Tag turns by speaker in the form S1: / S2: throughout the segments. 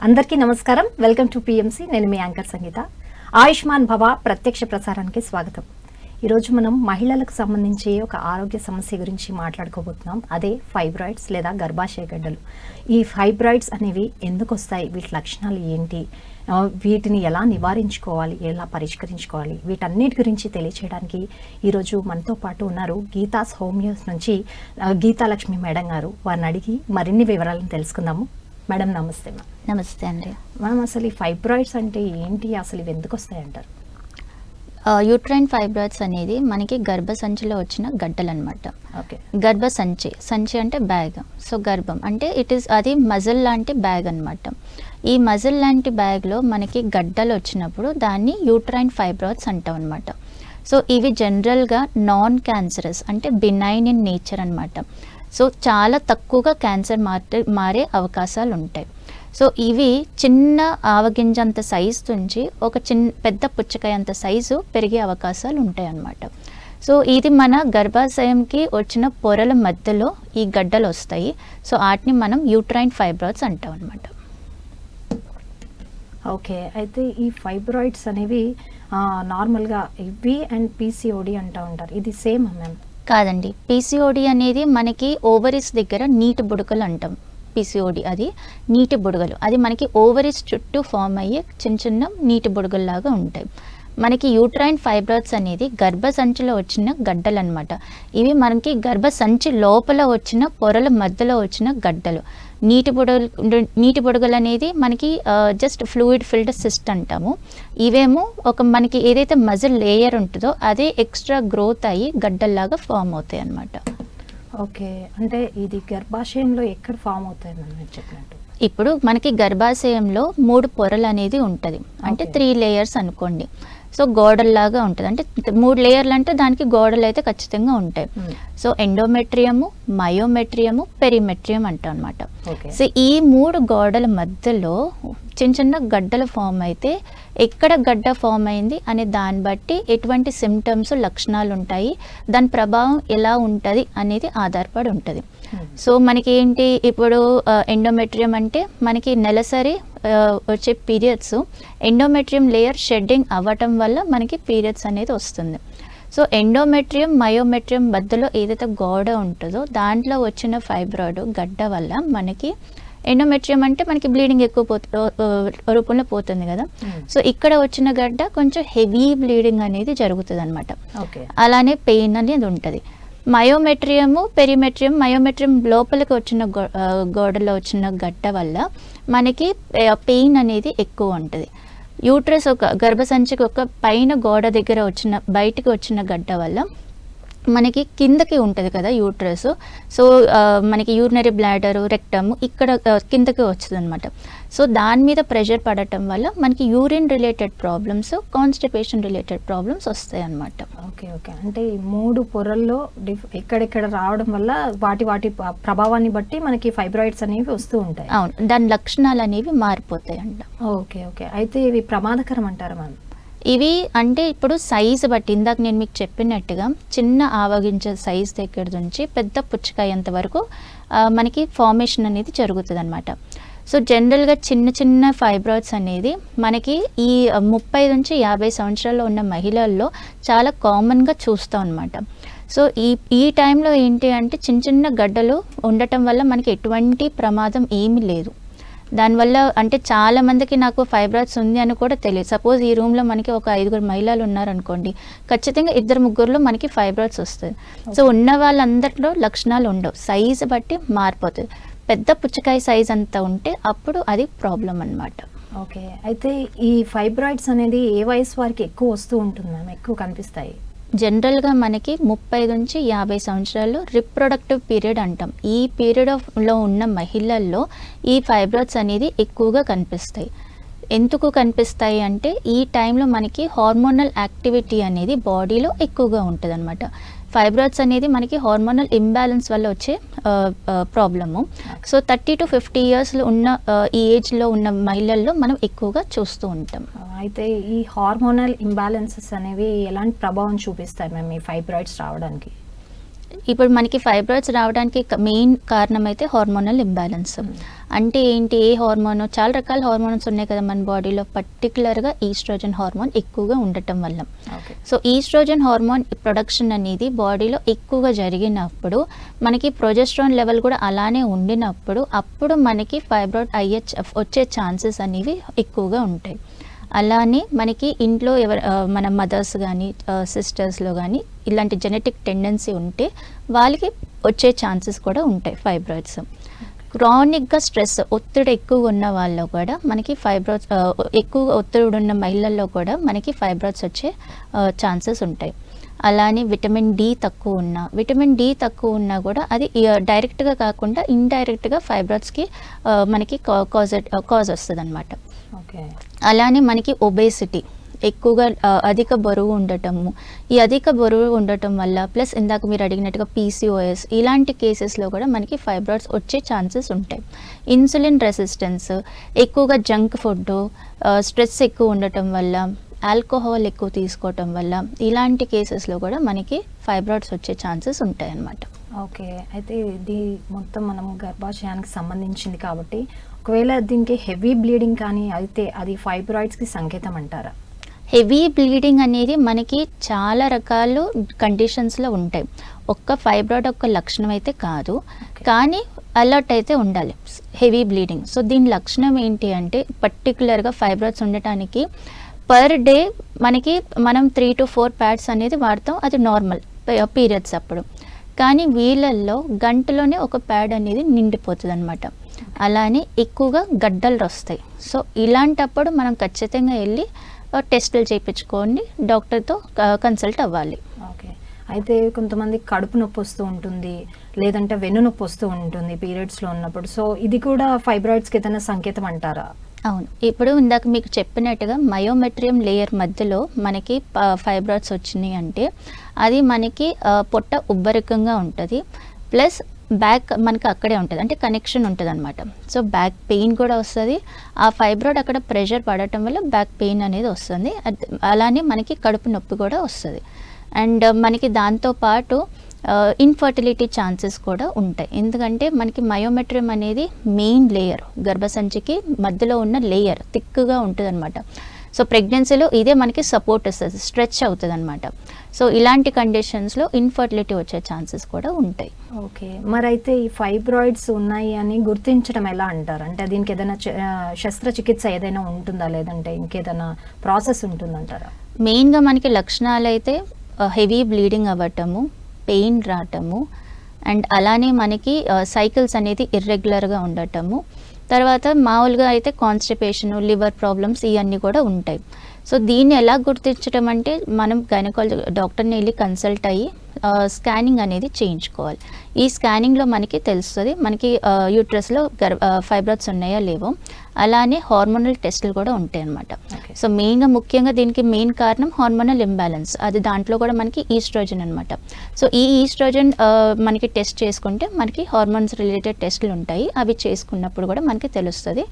S1: అందరికీ నమస్కారం. Welcome to PMC. నేను మీ యాంకర్ సంగీత. ఆయుష్మాన్ భవ ప్రత్యక్ష ప్రసారానికి స్వాగతం. ఈరోజు మనం మహిళలకు సంబంధించి ఒక ఆరోగ్య సమస్య గురించి మాట్లాడుకోబోతున్నాం. అదే ఫైబ్రాయిడ్స్ లేదా గర్భాశయ గడ్డలు. ఈ ఫైబ్రాయిడ్స్ అనేవి ఎందుకు వస్తాయి, వీటి లక్షణాలు ఏంటి, వీటిని ఎలా నివారించుకోవాలి, ఎలా పరిష్కరించుకోవాలి, వీటన్నిటి గురించి తెలియచేయడానికి ఈరోజు మనతో పాటు ఉన్నారు గీతాస్ హోమియోస్ నుంచి గీతాలక్ష్మి మేడం గారు. వారిని అడిగి మరిన్ని వివరాలను తెలుసుకుందాము. మేడం నమస్తే.
S2: నమస్తే అండి.
S1: మనం అసలు ఈ ఫైబ్రాయిడ్స్ అంటే ఏంటి, అసలు ఇవి ఎందుకు వస్తాయి అంటారు?
S2: యూట్రైన్ ఫైబ్రాయిడ్స్ అనేది మనకి గర్భసంచిలో వచ్చిన గడ్డలు అనమాట.
S1: ఓకే.
S2: సంచి అంటే బ్యాగ్. సో గర్భం అంటే అది మజిల్ లాంటి బ్యాగ్ అనమాట. ఈ మజిల్ లాంటి బ్యాగ్లో మనకి గడ్డలు వచ్చినప్పుడు దాన్ని యూట్రైన్ ఫైబ్రాయిడ్స్ అంటాం అనమాట. సో ఇవి జనరల్గా నాన్ క్యాన్సరస్ అంటే బినైన్ ఇన్ నేచర్ అనమాట. సో చాలా తక్కువగా క్యాన్సర్ మారే అవకాశాలు ఉంటాయి. సో ఇవి చిన్న ఆవగింజంత సైజు నుంచి ఒక పెద్ద పుచ్చకాయ అంత సైజు పెరిగే అవకాశాలు ఉంటాయి అన్నమాట. సో ఇది మన గర్భాశయంకి వచ్చిన పొరల మధ్యలో ఈ గడ్డలు వస్తాయి. సో వాటిని మనం యూట్రైన్ ఫైబ్రాయిడ్స్ అంటాం అనమాట.
S1: ఓకే. అయితే ఈ ఫైబ్రాయిడ్స్ అనేవి నార్మల్గా ఇవి అండ్ పీసీఓడి అంటూ ఉంటారు. ఇది సేమ్ మ్యామ్?
S2: కాదండి. పీసీఓడి అనేది మనకి ఓవరీస్ దగ్గర నీటి బుడగలు అంటాం. పీసీఓడి అది నీటి బుడగలు. అది మనకి ఓవరీస్ చుట్టూ ఫామ్ అయ్యే చిన్న చిన్న నీటి బుడగల్లాగా ఉంటాయి. మనకి యూట్రైన్ ఫైబ్రాయిడ్స్ అనేది గర్భసంచిలో వచ్చిన గడ్డలు అనమాట. ఇవి మనకి గర్భసంచి లోపల వచ్చిన పొరల మధ్యలో వచ్చిన గడ్డలు. నీటి బుడగలు అనేది మనకి జస్ట్ ఫ్లూయిడ్ ఫిల్డ్ సిస్ట్ అంటాము. ఇవేమో మనకి ఏదైతే మజిల్ లేయర్ ఉంటుందో అదే ఎక్స్ట్రా గ్రోత్ అయ్యి గడ్డల్లాగా ఫామ్ అవుతాయి అన్నమాట.
S1: ఓకే. అంటే ఇది గర్భాశయంలో ఎక్కడ ఫామ్ అవుతాయి మనం చెప్పినట్టు?
S2: ఇప్పుడు మనకి గర్భాశయంలో 3 పొరలు అనేది ఉంటుంది. అంటే 3 లేయర్స్ అనుకోండి. సో గోడల్లాగా ఉంటుంది. అంటే 3 లేయర్లు అంటే దానికి గోడలు అయితే ఖచ్చితంగా ఉంటాయి. సో ఎండోమెట్రియము, మయోమెట్రియము, పెరిమెట్రియం అంటాం అనమాట. సో ఈ 3 గోడల మధ్యలో చిన్న చిన్న గడ్డలు ఫామ్ అయితే ఎక్కడ గడ్డ ఫామ్ అయింది అనే దాన్ని బట్టి ఎటువంటి సిమ్టమ్స్ లక్షణాలు ఉంటాయి, దాని ప్రభావం ఎలా ఉంటుంది అనేది ఆధారపడి ఉంటుంది. సో మనకి ఏంటి ఇప్పుడు ఎండోమెట్రియం అంటే మనకి నెలసరి వచ్చే పీరియడ్స్ ఎండోమెట్రియం లేయర్ షెడ్డింగ్ అవ్వటం వల్ల మనకి పీరియడ్స్ అనేది వస్తుంది. సో ఎండోమెట్రియం మయోమెట్రియం మధ్యలో ఏదైతే గోడ ఉంటుందో దాంట్లో వచ్చిన ఫైబ్రాయిడ్ గడ్డ వల్ల మనకి ఎండోమెట్రియం అంటే మనకి బ్లీడింగ్ ఎక్కువ రూపంలో పోతుంది కదా. సో ఇక్కడ వచ్చిన గడ్డ కొంచెం హెవీ బ్లీడింగ్ అనేది జరుగుతుంది అనమాట. అలానే పెయిన్ అనేది ఉంటుంది. మయోమెట్రియము, పెరిమెట్రియం, మయోమెట్రియం లోపలికి వచ్చిన గోడలో వచ్చిన గడ్డ వల్ల మనకి పెయిన్ అనేది ఎక్కువ ఉంటుంది. యూట్రస్ గర్భసంచికి పైన గోడ దగ్గర బయటికి వచ్చిన గడ్డ వల్ల మనకి కిందకి ఉంటుంది కదా యూట్రస్. సో మనకి యూరినరీ బ్లాడరు, రెక్టమ్ ఇక్కడ కిందకి వస్తుంది అనమాట. సో దాని మీద ప్రెషర్ పడటం వల్ల మనకి urine related problems, constipation related problems వస్తాయి అన్నమాట.
S1: ఓకే. ఓకే. అంటే ఈ 3 పొరల్లో ఎక్కడెక్కడ రావడం వల్ల వాటి ప్రభావాన్ని బట్టి మనకి ఫైబ్రాయిడ్స్ అనేవి వస్తూ ఉంటాయి.
S2: అవును, దాని లక్షణాలు అనేవి మారిపోతాయి అంట.
S1: ఓకే. ఓకే. అయితే ఇవి ప్రమాదకరం అంటారా మనం?
S2: ఇవి అంటే ఇప్పుడు సైజు బట్టి, ఇందాక నేను మీకు చెప్పినట్టుగా చిన్న ఆవగింజ సైజ్ దగ్గర నుంచి పెద్ద పుచ్చకాయంత వరకు మనకి ఫార్మేషన్ అనేది జరుగుతుంది అనమాట. సో జనరల్గా చిన్న చిన్న ఫైబ్రాయిడ్స్ అనేది మనకి ఈ 30 నుంచి 50 సంవత్సరాల్లో ఉన్న మహిళల్లో చాలా కామన్గా చూస్తాం అనమాట. సో ఈ టైంలో ఏంటి అంటే చిన్న చిన్న గడ్డలు ఉండటం వల్ల మనకి ఎటువంటి ప్రమాదం ఏమీ లేదు. దానివల్ల అంటే చాలా మందికి నాకు ఫైబ్రాయిడ్స్ ఉంది అని కూడా తెలియదు. సపోజ్ ఈ రూమ్లో మనకి ఒక 5 మహిళలు ఉన్నారనుకోండి, ఖచ్చితంగా 2-3లో మనకి ఫైబ్రాయిడ్స్ వస్తుంది. సో ఉన్న వాళ్ళందరిలో లక్షణాలు ఉండవు, సైజు బట్టి మారిపోతుంది. పెద్ద పుచ్చకాయ సైజ్ అంతా ఉంటే అప్పుడు అది ప్రాబ్లం అన్నమాట.
S1: ఓకే. అయితే ఈ ఫైబ్రాయిడ్స్ అనేది ఏ వయసు వారికి ఎక్కువ వస్తూ ఉంటుంది మ్యామ్, ఎక్కువ కనిపిస్తాయి?
S2: జనరల్గా మనకి 30 నుంచి 50 సంవత్సరాలు రిప్రొడక్టివ్ పీరియడ్ అంటాం. ఈ పీరియడ్లో ఉన్న మహిళల్లో ఈ ఫైబ్రాయిడ్స్ అనేది ఎక్కువగా కనిపిస్తాయి. ఎందుకు కనిపిస్తాయి అంటే ఈ టైంలో మనకి హార్మోనల్ యాక్టివిటీ అనేది బాడీలో ఎక్కువగా ఉంటుంది అనమాట. ఫైబ్రాయిడ్స్ అనేది మనకి హార్మోనల్ ఇంబ్యాలెన్స్ వల్ల వచ్చే ప్రాబ్లము. సో 30 to 50 ఇయర్స్ ఉన్న ఈ ఏజ్లో ఉన్న మహిళల్లో మనం ఎక్కువగా చూస్తూ ఉంటాం.
S1: అయితే ఈ హార్మోనల్ ఇంబ్యాలెన్సెస్ అనేవి ఎలాంటి ప్రభావం చూపిస్తాయి మేము ఈ ఫైబ్రాయిడ్స్ రావడానికి?
S2: ఇప్పుడు మనకి ఫైబ్రాయిడ్స్ రావడానికి మెయిన్ కారణం అయితే హార్మోనల్ ఇంబ్యాలెన్స్. అంటే ఏంటి, ఏ హార్మోన్, చాలా రకాల హార్మోన్స్ ఉన్నాయి కదా మన బాడీలో, పర్టికులర్గా ఈస్ట్రోజన్ హార్మోన్ ఎక్కువగా ఉండటం వల్ల. సో ఈస్ట్రోజన్ హార్మోన్ ప్రొడక్షన్ అనేది బాడీలో ఎక్కువగా జరిగినప్పుడు, మనకి ప్రొజెస్ట్రాన్ లెవెల్ కూడా అలానే ఉండినప్పుడు, అప్పుడు మనకి ఫైబ్రాయిడ్ IHF వచ్చే ఛాన్సెస్ అనేవి ఎక్కువగా ఉంటాయి. అలానే మనకి ఇంట్లో మన మదర్స్ కానీ సిస్టర్స్లో కానీ ఇలాంటి జెనెటిక్ టెండెన్సీ ఉంటే వాళ్ళకి వచ్చే ఛాన్సెస్ కూడా ఉంటాయి ఫైబ్రాయిడ్స్. క్రానిక్గా స్ట్రెస్, ఒత్తిడి ఎక్కువ ఉన్న వాళ్ళలో కూడా మనకి ఫైబ్రాయిడ్స్, ఎక్కువ ఒత్తిడి ఉన్న మహిళల్లో కూడా మనకి ఫైబ్రాయిడ్స్ వచ్చే ఛాన్సెస్ ఉంటాయి. అలానే విటమిన్ డి తక్కువ ఉన్నా కూడా అది డైరెక్ట్గా కాకుండా ఇండైరెక్ట్గా ఫైబ్రాయిడ్స్కి మనకి కాజ్ వస్తుంది అనమాట. అలానే మనకి ఒబేసిటీ, ఎక్కువగా అధిక బరువు ఉండటము, ఈ అధిక బరువు ఉండటం వల్ల ప్లస్ ఇందాక మీరు అడిగినట్టుగా PCOS ఇలాంటి కేసెస్లో కూడా మనకి ఫైబ్రాయిడ్స్ వచ్చే ఛాన్సెస్ ఉంటాయి. ఇన్సులిన్ రెసిస్టెన్స్, ఎక్కువగా జంక్ ఫుడ్, స్ట్రెస్ ఎక్కువ ఉండటం వల్ల, ఆల్కహాల్ ఎక్కువ తీసుకోవటం వల్ల ఇలాంటి కేసెస్లో కూడా మనకి ఫైబ్రాయిడ్స్ వచ్చే ఛాన్సెస్ ఉంటాయి అన్నమాట.
S1: ఓకే, అయితే ఇది మొత్తం మనం గర్భాశయానికి సంబంధించింది కాబట్టి ఒకవేళ దీనికి హెవీ బ్లీడింగ్ కానీ అయితే అది ఫైబ్రాయిడ్స్కి సంకేతం అంటారా?
S2: హెవీ బ్లీడింగ్ అనేది మనకి చాలా రకాల కండిషన్స్లో ఉంటాయి. ఒక్క ఫైబ్రాయిడ్ ఒక్క లక్షణం అయితే కాదు, కానీ అలర్ట్ అయితే ఉండాలి హెవీ బ్లీడింగ్. సో దీని లక్షణం ఏంటి అంటే, పర్టికులర్గా ఫైబ్రాయిడ్స్ ఉండటానికి పర్ డే మనం 3 to 4 ప్యాడ్స్ అనేది వాడతాం, అది నార్మల్ పీరియడ్స్ అప్పుడు. కానీ వీళ్ళల్లో గంటలోనే ఒక ప్యాడ్ అనేది నిండిపోతుంది అనమాట. అలానే ఎక్కువగా గడ్డలు వస్తాయి. సో ఇలాంటప్పుడు మనం ఖచ్చితంగా వెళ్ళి టెస్టులు చేయించుకొని డాక్టర్తో కన్సల్ట్ అవ్వాలి.
S1: ఓకే, అయితే కొంతమంది కడుపు నొప్పి వస్తూ ఉంటుంది, లేదంటే వెన్ను నొప్పి వస్తూ ఉంటుంది పీరియడ్స్లో ఉన్నప్పుడు. సో ఇది కూడా ఫైబ్రాయిడ్స్కి ఏదైనా సంకేతం అంటారా?
S2: అవును, ఇప్పుడు ఇందాక మీకు చెప్పినట్టుగా మయోమెట్రియం లేయర్ మధ్యలో మనకి ఫైబ్రాయిడ్స్ వచ్చినాయి అంటే అది మనకి పొట్ట ఉబ్బరికంగా ఉంటుంది, ప్లస్ బ్యాక్ మనకి అక్కడే ఉంటుంది, అంటే కనెక్షన్ ఉంటుంది అనమాట. సో బ్యాక్ పెయిన్ కూడా వస్తుంది. ఆ ఫైబ్రాయిడ్ అక్కడ ప్రెషర్ పడటం వల్ల బ్యాక్ పెయిన్ అనేది వస్తుంది. అలానే మనకి కడుపు నొప్పి కూడా వస్తుంది. అండ్ మనకి దాంతోపాటు ఇన్ఫర్టిలిటీ ఛాన్సెస్ కూడా ఉంటాయి. ఎందుకంటే మనకి మయోమెట్రియం అనేది మెయిన్ లేయర్, గర్భసంచికి మధ్యలో ఉన్న లేయర్ థిక్గా ఉంటుంది అనమాట. సో ప్రెగ్నెన్సీలో ఇదే మనకి సపోర్ట్ వస్తుంది, స్ట్రెచ్ అవుతుంది అనమాట. సో ఇలాంటి కండిషన్స్లో ఇన్ఫర్టిలిటీ వచ్చే ఛాన్సెస్ కూడా ఉంటాయి.
S1: ఓకే, మరి అయితే ఈ ఫైబ్రాయిడ్స్ ఉన్నాయి అని గుర్తించడం ఎలా అంటారు? అంటే దీనికి ఏదైనా శస్త్రచికిత్స ఏదైనా ఉంటుందా, లేదంటే ఇంకేదైనా ప్రాసెస్ ఉంటుందంటారా?
S2: మెయిన్గా మనకి లక్షణాలు అయితే హెవీ బ్లీడింగ్ అవ్వటము, పెయిన్ రావటము, అండ్ అలానే మనకి సైకిల్స్ అనేది ఇర్రెగ్యులర్గా ఉండటము, తర్వాత మామూలుగా అయితే కాన్స్టిపేషను, లివర్ ప్రాబ్లమ్స్ ఇవన్నీ కూడా ఉంటాయి. సో దీన్ని ఎలా గుర్తించడం అంటే, మనం గైనకాలజీ డాక్టర్ని వెళ్ళి కన్సల్ట్ అయ్యి స్కానింగ్ అనేది చేయించుకోవాలి. ఈ స్కానింగ్లో మనకి తెలుస్తుంది మనకి యూట్రస్లో ఫైబ్రాయిడ్స్ ఉన్నాయా లేవో. అలానే హార్మోనల్ టెస్టులు కూడా ఉంటాయి అన్నమాట. సో మెయిన్గా ముఖ్యంగా దీనికి మెయిన్ కారణం హార్మోనల్ ఇంబ్యాలెన్స్, అది దాంట్లో కూడా మనకి ఈస్ట్రోజన్ అనమాట. సో ఈ ఈస్ట్రోజన్ మనకి టెస్ట్ చేసుకుంటే మనకి హార్మోన్స్ రిలేటెడ్ టెస్టులు ఉంటాయి, అవి చేసుకున్నప్పుడు కూడా మనకి తెలుస్తుంది.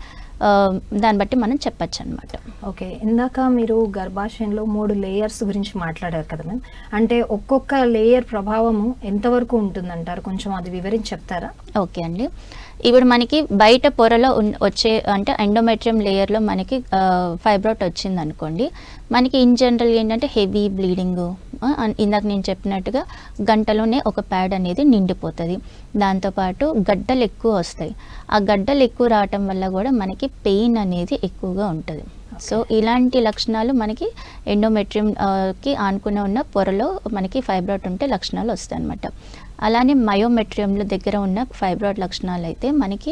S2: దాన్ని బట్టి మనం చెప్పచ్చు అనమాట.
S1: ఓకే, ఇందాక మీరు గర్భాశయంలో 3 లేయర్స్ గురించి మాట్లాడారు కదా మ్యామ్, అంటే ఒక్కొక్క లేయర్ ప్రభావము ఎంతవరకు ఉంటుందంటారు? కొంచెం అది వివరించి చెప్తారా?
S2: ఓకే అండి, ఇప్పుడు మనకి బయట పొరలో వచ్చే అంటే ఎండోమెట్రియం లేయర్లో మనకి ఫైబ్రాయిడ్ వచ్చింది అనుకోండి, మనకి ఇన్ జనరల్ ఏంటంటే హెవీ బ్లీడింగ్, ఇందాక నేను చెప్పినట్టుగా గంటలోనే ఒక ప్యాడ్ అనేది నిండిపోతుంది. దాంతోపాటు గడ్డలు ఎక్కువ వస్తాయి. ఆ గడ్డలు ఎక్కువ రావటం వల్ల కూడా మనకి పెయిన్ అనేది ఎక్కువగా ఉంటుంది. సో ఇలాంటి లక్షణాలు మనకి ఎండోమెట్రియంకి ఆనుకుని ఉన్న పొరలో మనకి ఫైబ్రాయిడ్ ఉంటే లక్షణాలు వస్తాయి అన్నమాట. అలానే మయోమెట్రియంల దగ్గర ఉన్న ఫైబ్రాయిడ్ లక్షణాలు అయితే మనకి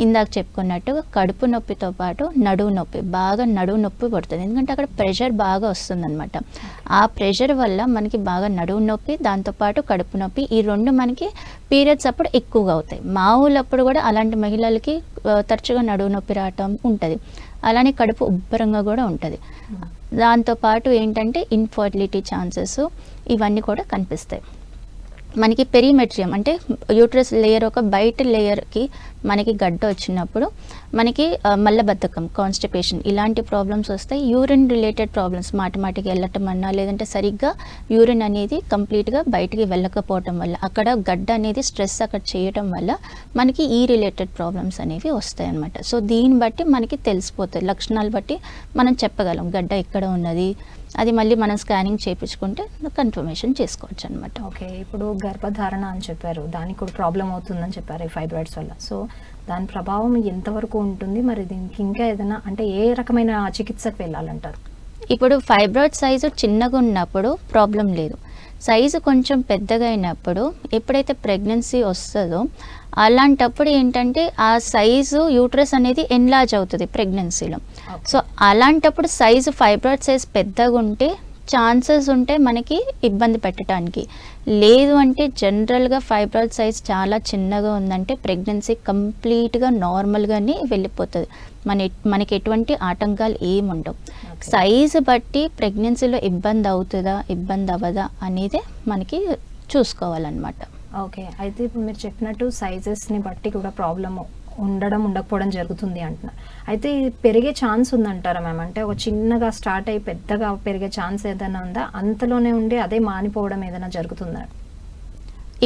S2: ఇందాక చెప్పుకున్నట్టు కడుపు నొప్పితో పాటు నడువు నొప్పి, బాగా నడువు నొప్పి పడుతుంది. ఎందుకంటే అక్కడ ప్రెషర్ బాగా వస్తుందన్నమాట. ఆ ప్రెషర్ వల్ల మనకి బాగా నడువు నొప్పి, దాంతోపాటు కడుపు నొప్పి, ఈ రెండు మనకి పీరియడ్స్ అప్పుడు ఎక్కువగా అవుతాయి. మామూలప్పుడు కూడా అలాంటి మహిళలకి తరచుగా నడువు నొప్పి రావటం ఉంటుంది. అలానే కడుపు ఉబ్బరంగా కూడా ఉంటుంది. దాంతోపాటు ఏంటంటే ఇన్ఫర్టిలిటీ ఛాన్సెస్ ఇవన్నీ కూడా కనిపిస్తాయి. మనకి పెరిమెట్రియం అంటే యూట్రస్ లేయర్ ఒక బయట లేయర్కి మనకి గడ్డ వచ్చినప్పుడు మనకి మల్లబద్ధకం, కాన్స్టిపేషన్ ఇలాంటి ప్రాబ్లమ్స్ వస్తాయి. యూరిన్ రిలేటెడ్ ప్రాబ్లమ్స్, మాటిమాటికి వెళ్ళటం అన్నా లేదంటే సరిగ్గా యూరిన్ అనేది కంప్లీట్గా బయటికి వెళ్ళకపోవటం వల్ల, అక్కడ గడ్డ అనేది స్ట్రెస్ అక్కడ చేయటం వల్ల మనకి ఈ రిలేటెడ్ ప్రాబ్లమ్స్ అనేవి వస్తాయి అన్నమాట. సో దీన్ని బట్టి మనకి తెలిసిపోతుంది, లక్షణాలు బట్టి మనం చెప్పగలం గడ్డ ఎక్కడ ఉన్నది. అది మళ్ళీ మనం స్కానింగ్ చేయించుకుంటే కన్ఫర్మేషన్ చేసుకోవచ్చు అనమాట.
S1: ఓకే, ఇప్పుడు గర్భధారణ అని చెప్పారు, దానికి కూడా ప్రాబ్లం అవుతుందని చెప్పారు ఈ ఫైబ్రాయిడ్స్ వల్ల. సో దాని ప్రభావం ఎంతవరకు ఉంటుంది, మరి దీనికి ఇంకా ఏదైనా అంటే ఏ రకమైన చికిత్సకు వెళ్ళాలంటారు?
S2: ఇప్పుడు ఫైబ్రాయిడ్ సైజు చిన్నగా ఉన్నప్పుడు ప్రాబ్లం లేదు. సైజు కొంచెం పెద్దగా అయినప్పుడు, ఎప్పుడైతే ప్రెగ్నెన్సీ వస్తుందో అలాంటప్పుడు ఏంటంటే ఆ సైజు యూట్రస్ అనేది ఎన్లార్జ్ అవుతుంది ప్రెగ్నెన్సీలో. సో అలాంటప్పుడు సైజు ఫైబ్రాయిడ్ సైజ్ పెద్దగా ఉంటే ఛాన్సెస్ ఉంటే మనకి ఇబ్బంది పెట్టడానికి. లేదు అంటే జనరల్గా ఫైబ్రాయిడ్ సైజ్ చాలా చిన్నగా ఉందంటే ప్రెగ్నెన్సీ కంప్లీట్గా నార్మల్గానే వెళ్ళిపోతుంది. మనకి ఎటువంటి ఆటంకాలు ఏముండవు. సైజు బట్టి ప్రెగ్నెన్సీలో ఇబ్బంది అవుతుందా ఇబ్బంది అవ్వదా అనేది మనకి చూసుకోవాలన్నమాట.
S1: ఓకే, అయితే ఇప్పుడు మీరు చెప్పినట్టు సైజెస్ని బట్టి కూడా ప్రాబ్లమ్ ఉండకపోవడం జరుగుతుంది అంటున్నారు. అయితే ఇది పెరిగే ఛాన్స్ ఉందంటారా మ్యామ్? అంటే ఒక చిన్నగా స్టార్ట్ అయ్యి పెద్దగా పెరిగే ఛాన్స్ ఏదైనా ఉందా? అంతలోనే ఉండి అదే మానిపోవడం ఏదైనా జరుగుతుందా?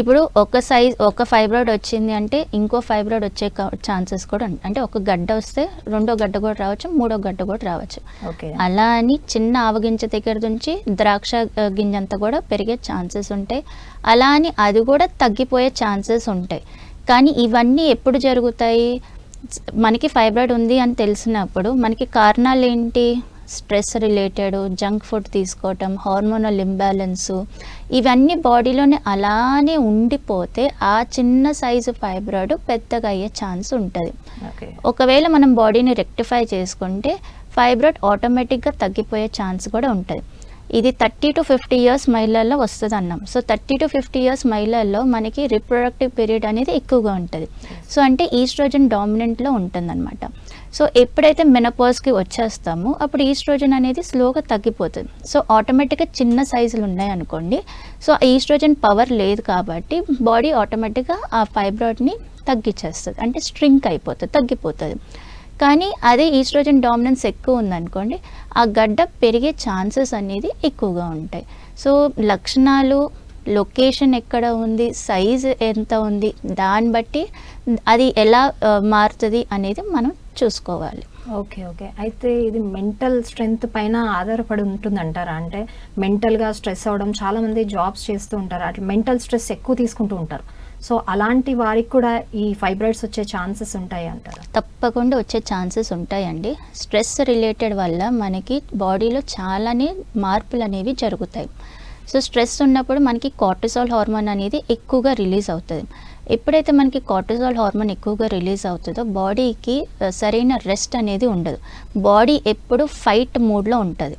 S2: ఇప్పుడు ఒక ఫైబ్రాయిడ్ వచ్చింది అంటే ఇంకో ఫైబ్రాయిడ్ వచ్చే ఛాన్సెస్ కూడా ఉంటాయి. అంటే ఒక గడ్డ వస్తే రెండో గడ్డ కూడా రావచ్చు, మూడో గడ్డ కూడా రావచ్చు.
S1: ఓకే,
S2: అలా అని చిన్న ఆవగింజ దగ్గర నుంచి ద్రాక్ష గింజంతా కూడా పెరిగే ఛాన్సెస్ ఉంటాయి. అలా అని అది కూడా తగ్గిపోయే ఛాన్సెస్ ఉంటాయి. కానీ ఇవన్నీ ఎప్పుడు జరుగుతాయి? మనకి ఫైబ్రాయిడ్ ఉంది అని తెలిసినప్పుడు మనకి కారణాలు ఏంటి? స్ట్రెస్ రిలేటెడ్, జంక్ ఫుడ్ తీసుకోవటం, హార్మోనల్ ఇంబ్యాలెన్సు, ఇవన్నీ బాడీలోనే అలానే ఉండిపోతే ఆ చిన్న సైజు ఫైబ్రాయిడ్ పెద్దగా అయ్యే ఛాన్స్ ఉంటుంది. ఒకవేళ మనం బాడీని రెక్టిఫై చేసుకుంటే ఫైబ్రాయిడ్ ఆటోమేటిక్గా తగ్గిపోయే ఛాన్స్ కూడా ఉంటుంది. ఇది 30 to 50 years మహిళల్లో వస్తుంది అన్నాం. సో 30 to 50 years మహిళల్లో మనకి రిప్రొడక్టివ్ పీరియడ్ అనేది ఎక్కువగా ఉంటుంది. సో అంటే ఈస్ట్రోజన్ డామినెంట్లో ఉంటుందన్నమాట. సో ఎప్పుడైతే మెనోపాజ్కి వచ్చేస్తామో అప్పుడు ఈస్ట్రోజన్ అనేది స్లోగా తగ్గిపోతుంది. సో ఆటోమేటిక్గా చిన్న సైజులు ఉన్నాయనుకోండి, సో ఈస్ట్రోజన్ పవర్ లేదు కాబట్టి బాడీ ఆటోమేటిక్గా ఆ ఫైబ్రాయిడ్ని తగ్గించేస్తుంది, అంటే స్ట్రింక్ అయిపోతుంది, తగ్గిపోతుంది. కానీ అదే ఈస్ట్రోజన్ డామినెన్స్ ఎక్కువ ఉందనుకోండి, ఆ గడ్డ పెరిగే ఛాన్సెస్ అనేది ఎక్కువగా ఉంటాయి. సో లక్షణాలు, లొకేషన్ ఎక్కడ ఉంది, సైజ్ ఎంత ఉంది, దాన్ని బట్టి అది ఎలా మారుతుంది అనేది మనం చూసుకోవాలి.
S1: ఓకే, అయితే ఇది మెంటల్ స్ట్రెంగ్త్ పైన ఆధారపడి ఉంటుందంటారా? అంటే మెంటల్గా స్ట్రెస్ అవ్వడం, చాలామంది జాబ్స్ చేస్తూ ఉంటారు, అట్లా మెంటల్ స్ట్రెస్ ఎక్కువ తీసుకుంటూ ఉంటారు. సో అలాంటి వారికి కూడా ఈ ఫైబ్రాయిడ్స్ వచ్చే ఛాన్సెస్ ఉంటాయి అంటారా?
S2: తప్పకుండా వచ్చే ఛాన్సెస్ ఉంటాయండి. స్ట్రెస్ రిలేటెడ్ వల్ల మనకి బాడీలో చాలానే మార్పులు అనేవి జరుగుతాయి. సో స్ట్రెస్ ఉన్నప్పుడు మనకి కార్టిసాల్ హార్మోన్ అనేది ఎక్కువగా రిలీజ్ అవుతుంది. ఎప్పుడైతే మనకి కార్టిసాల్ హార్మోన్ ఎక్కువగా రిలీజ్ అవుతుందో బాడీకి సరైన రెస్ట్ అనేది ఉండదు. బాడీ ఎప్పుడు ఫైట్ మోడ్లో ఉంటుంది,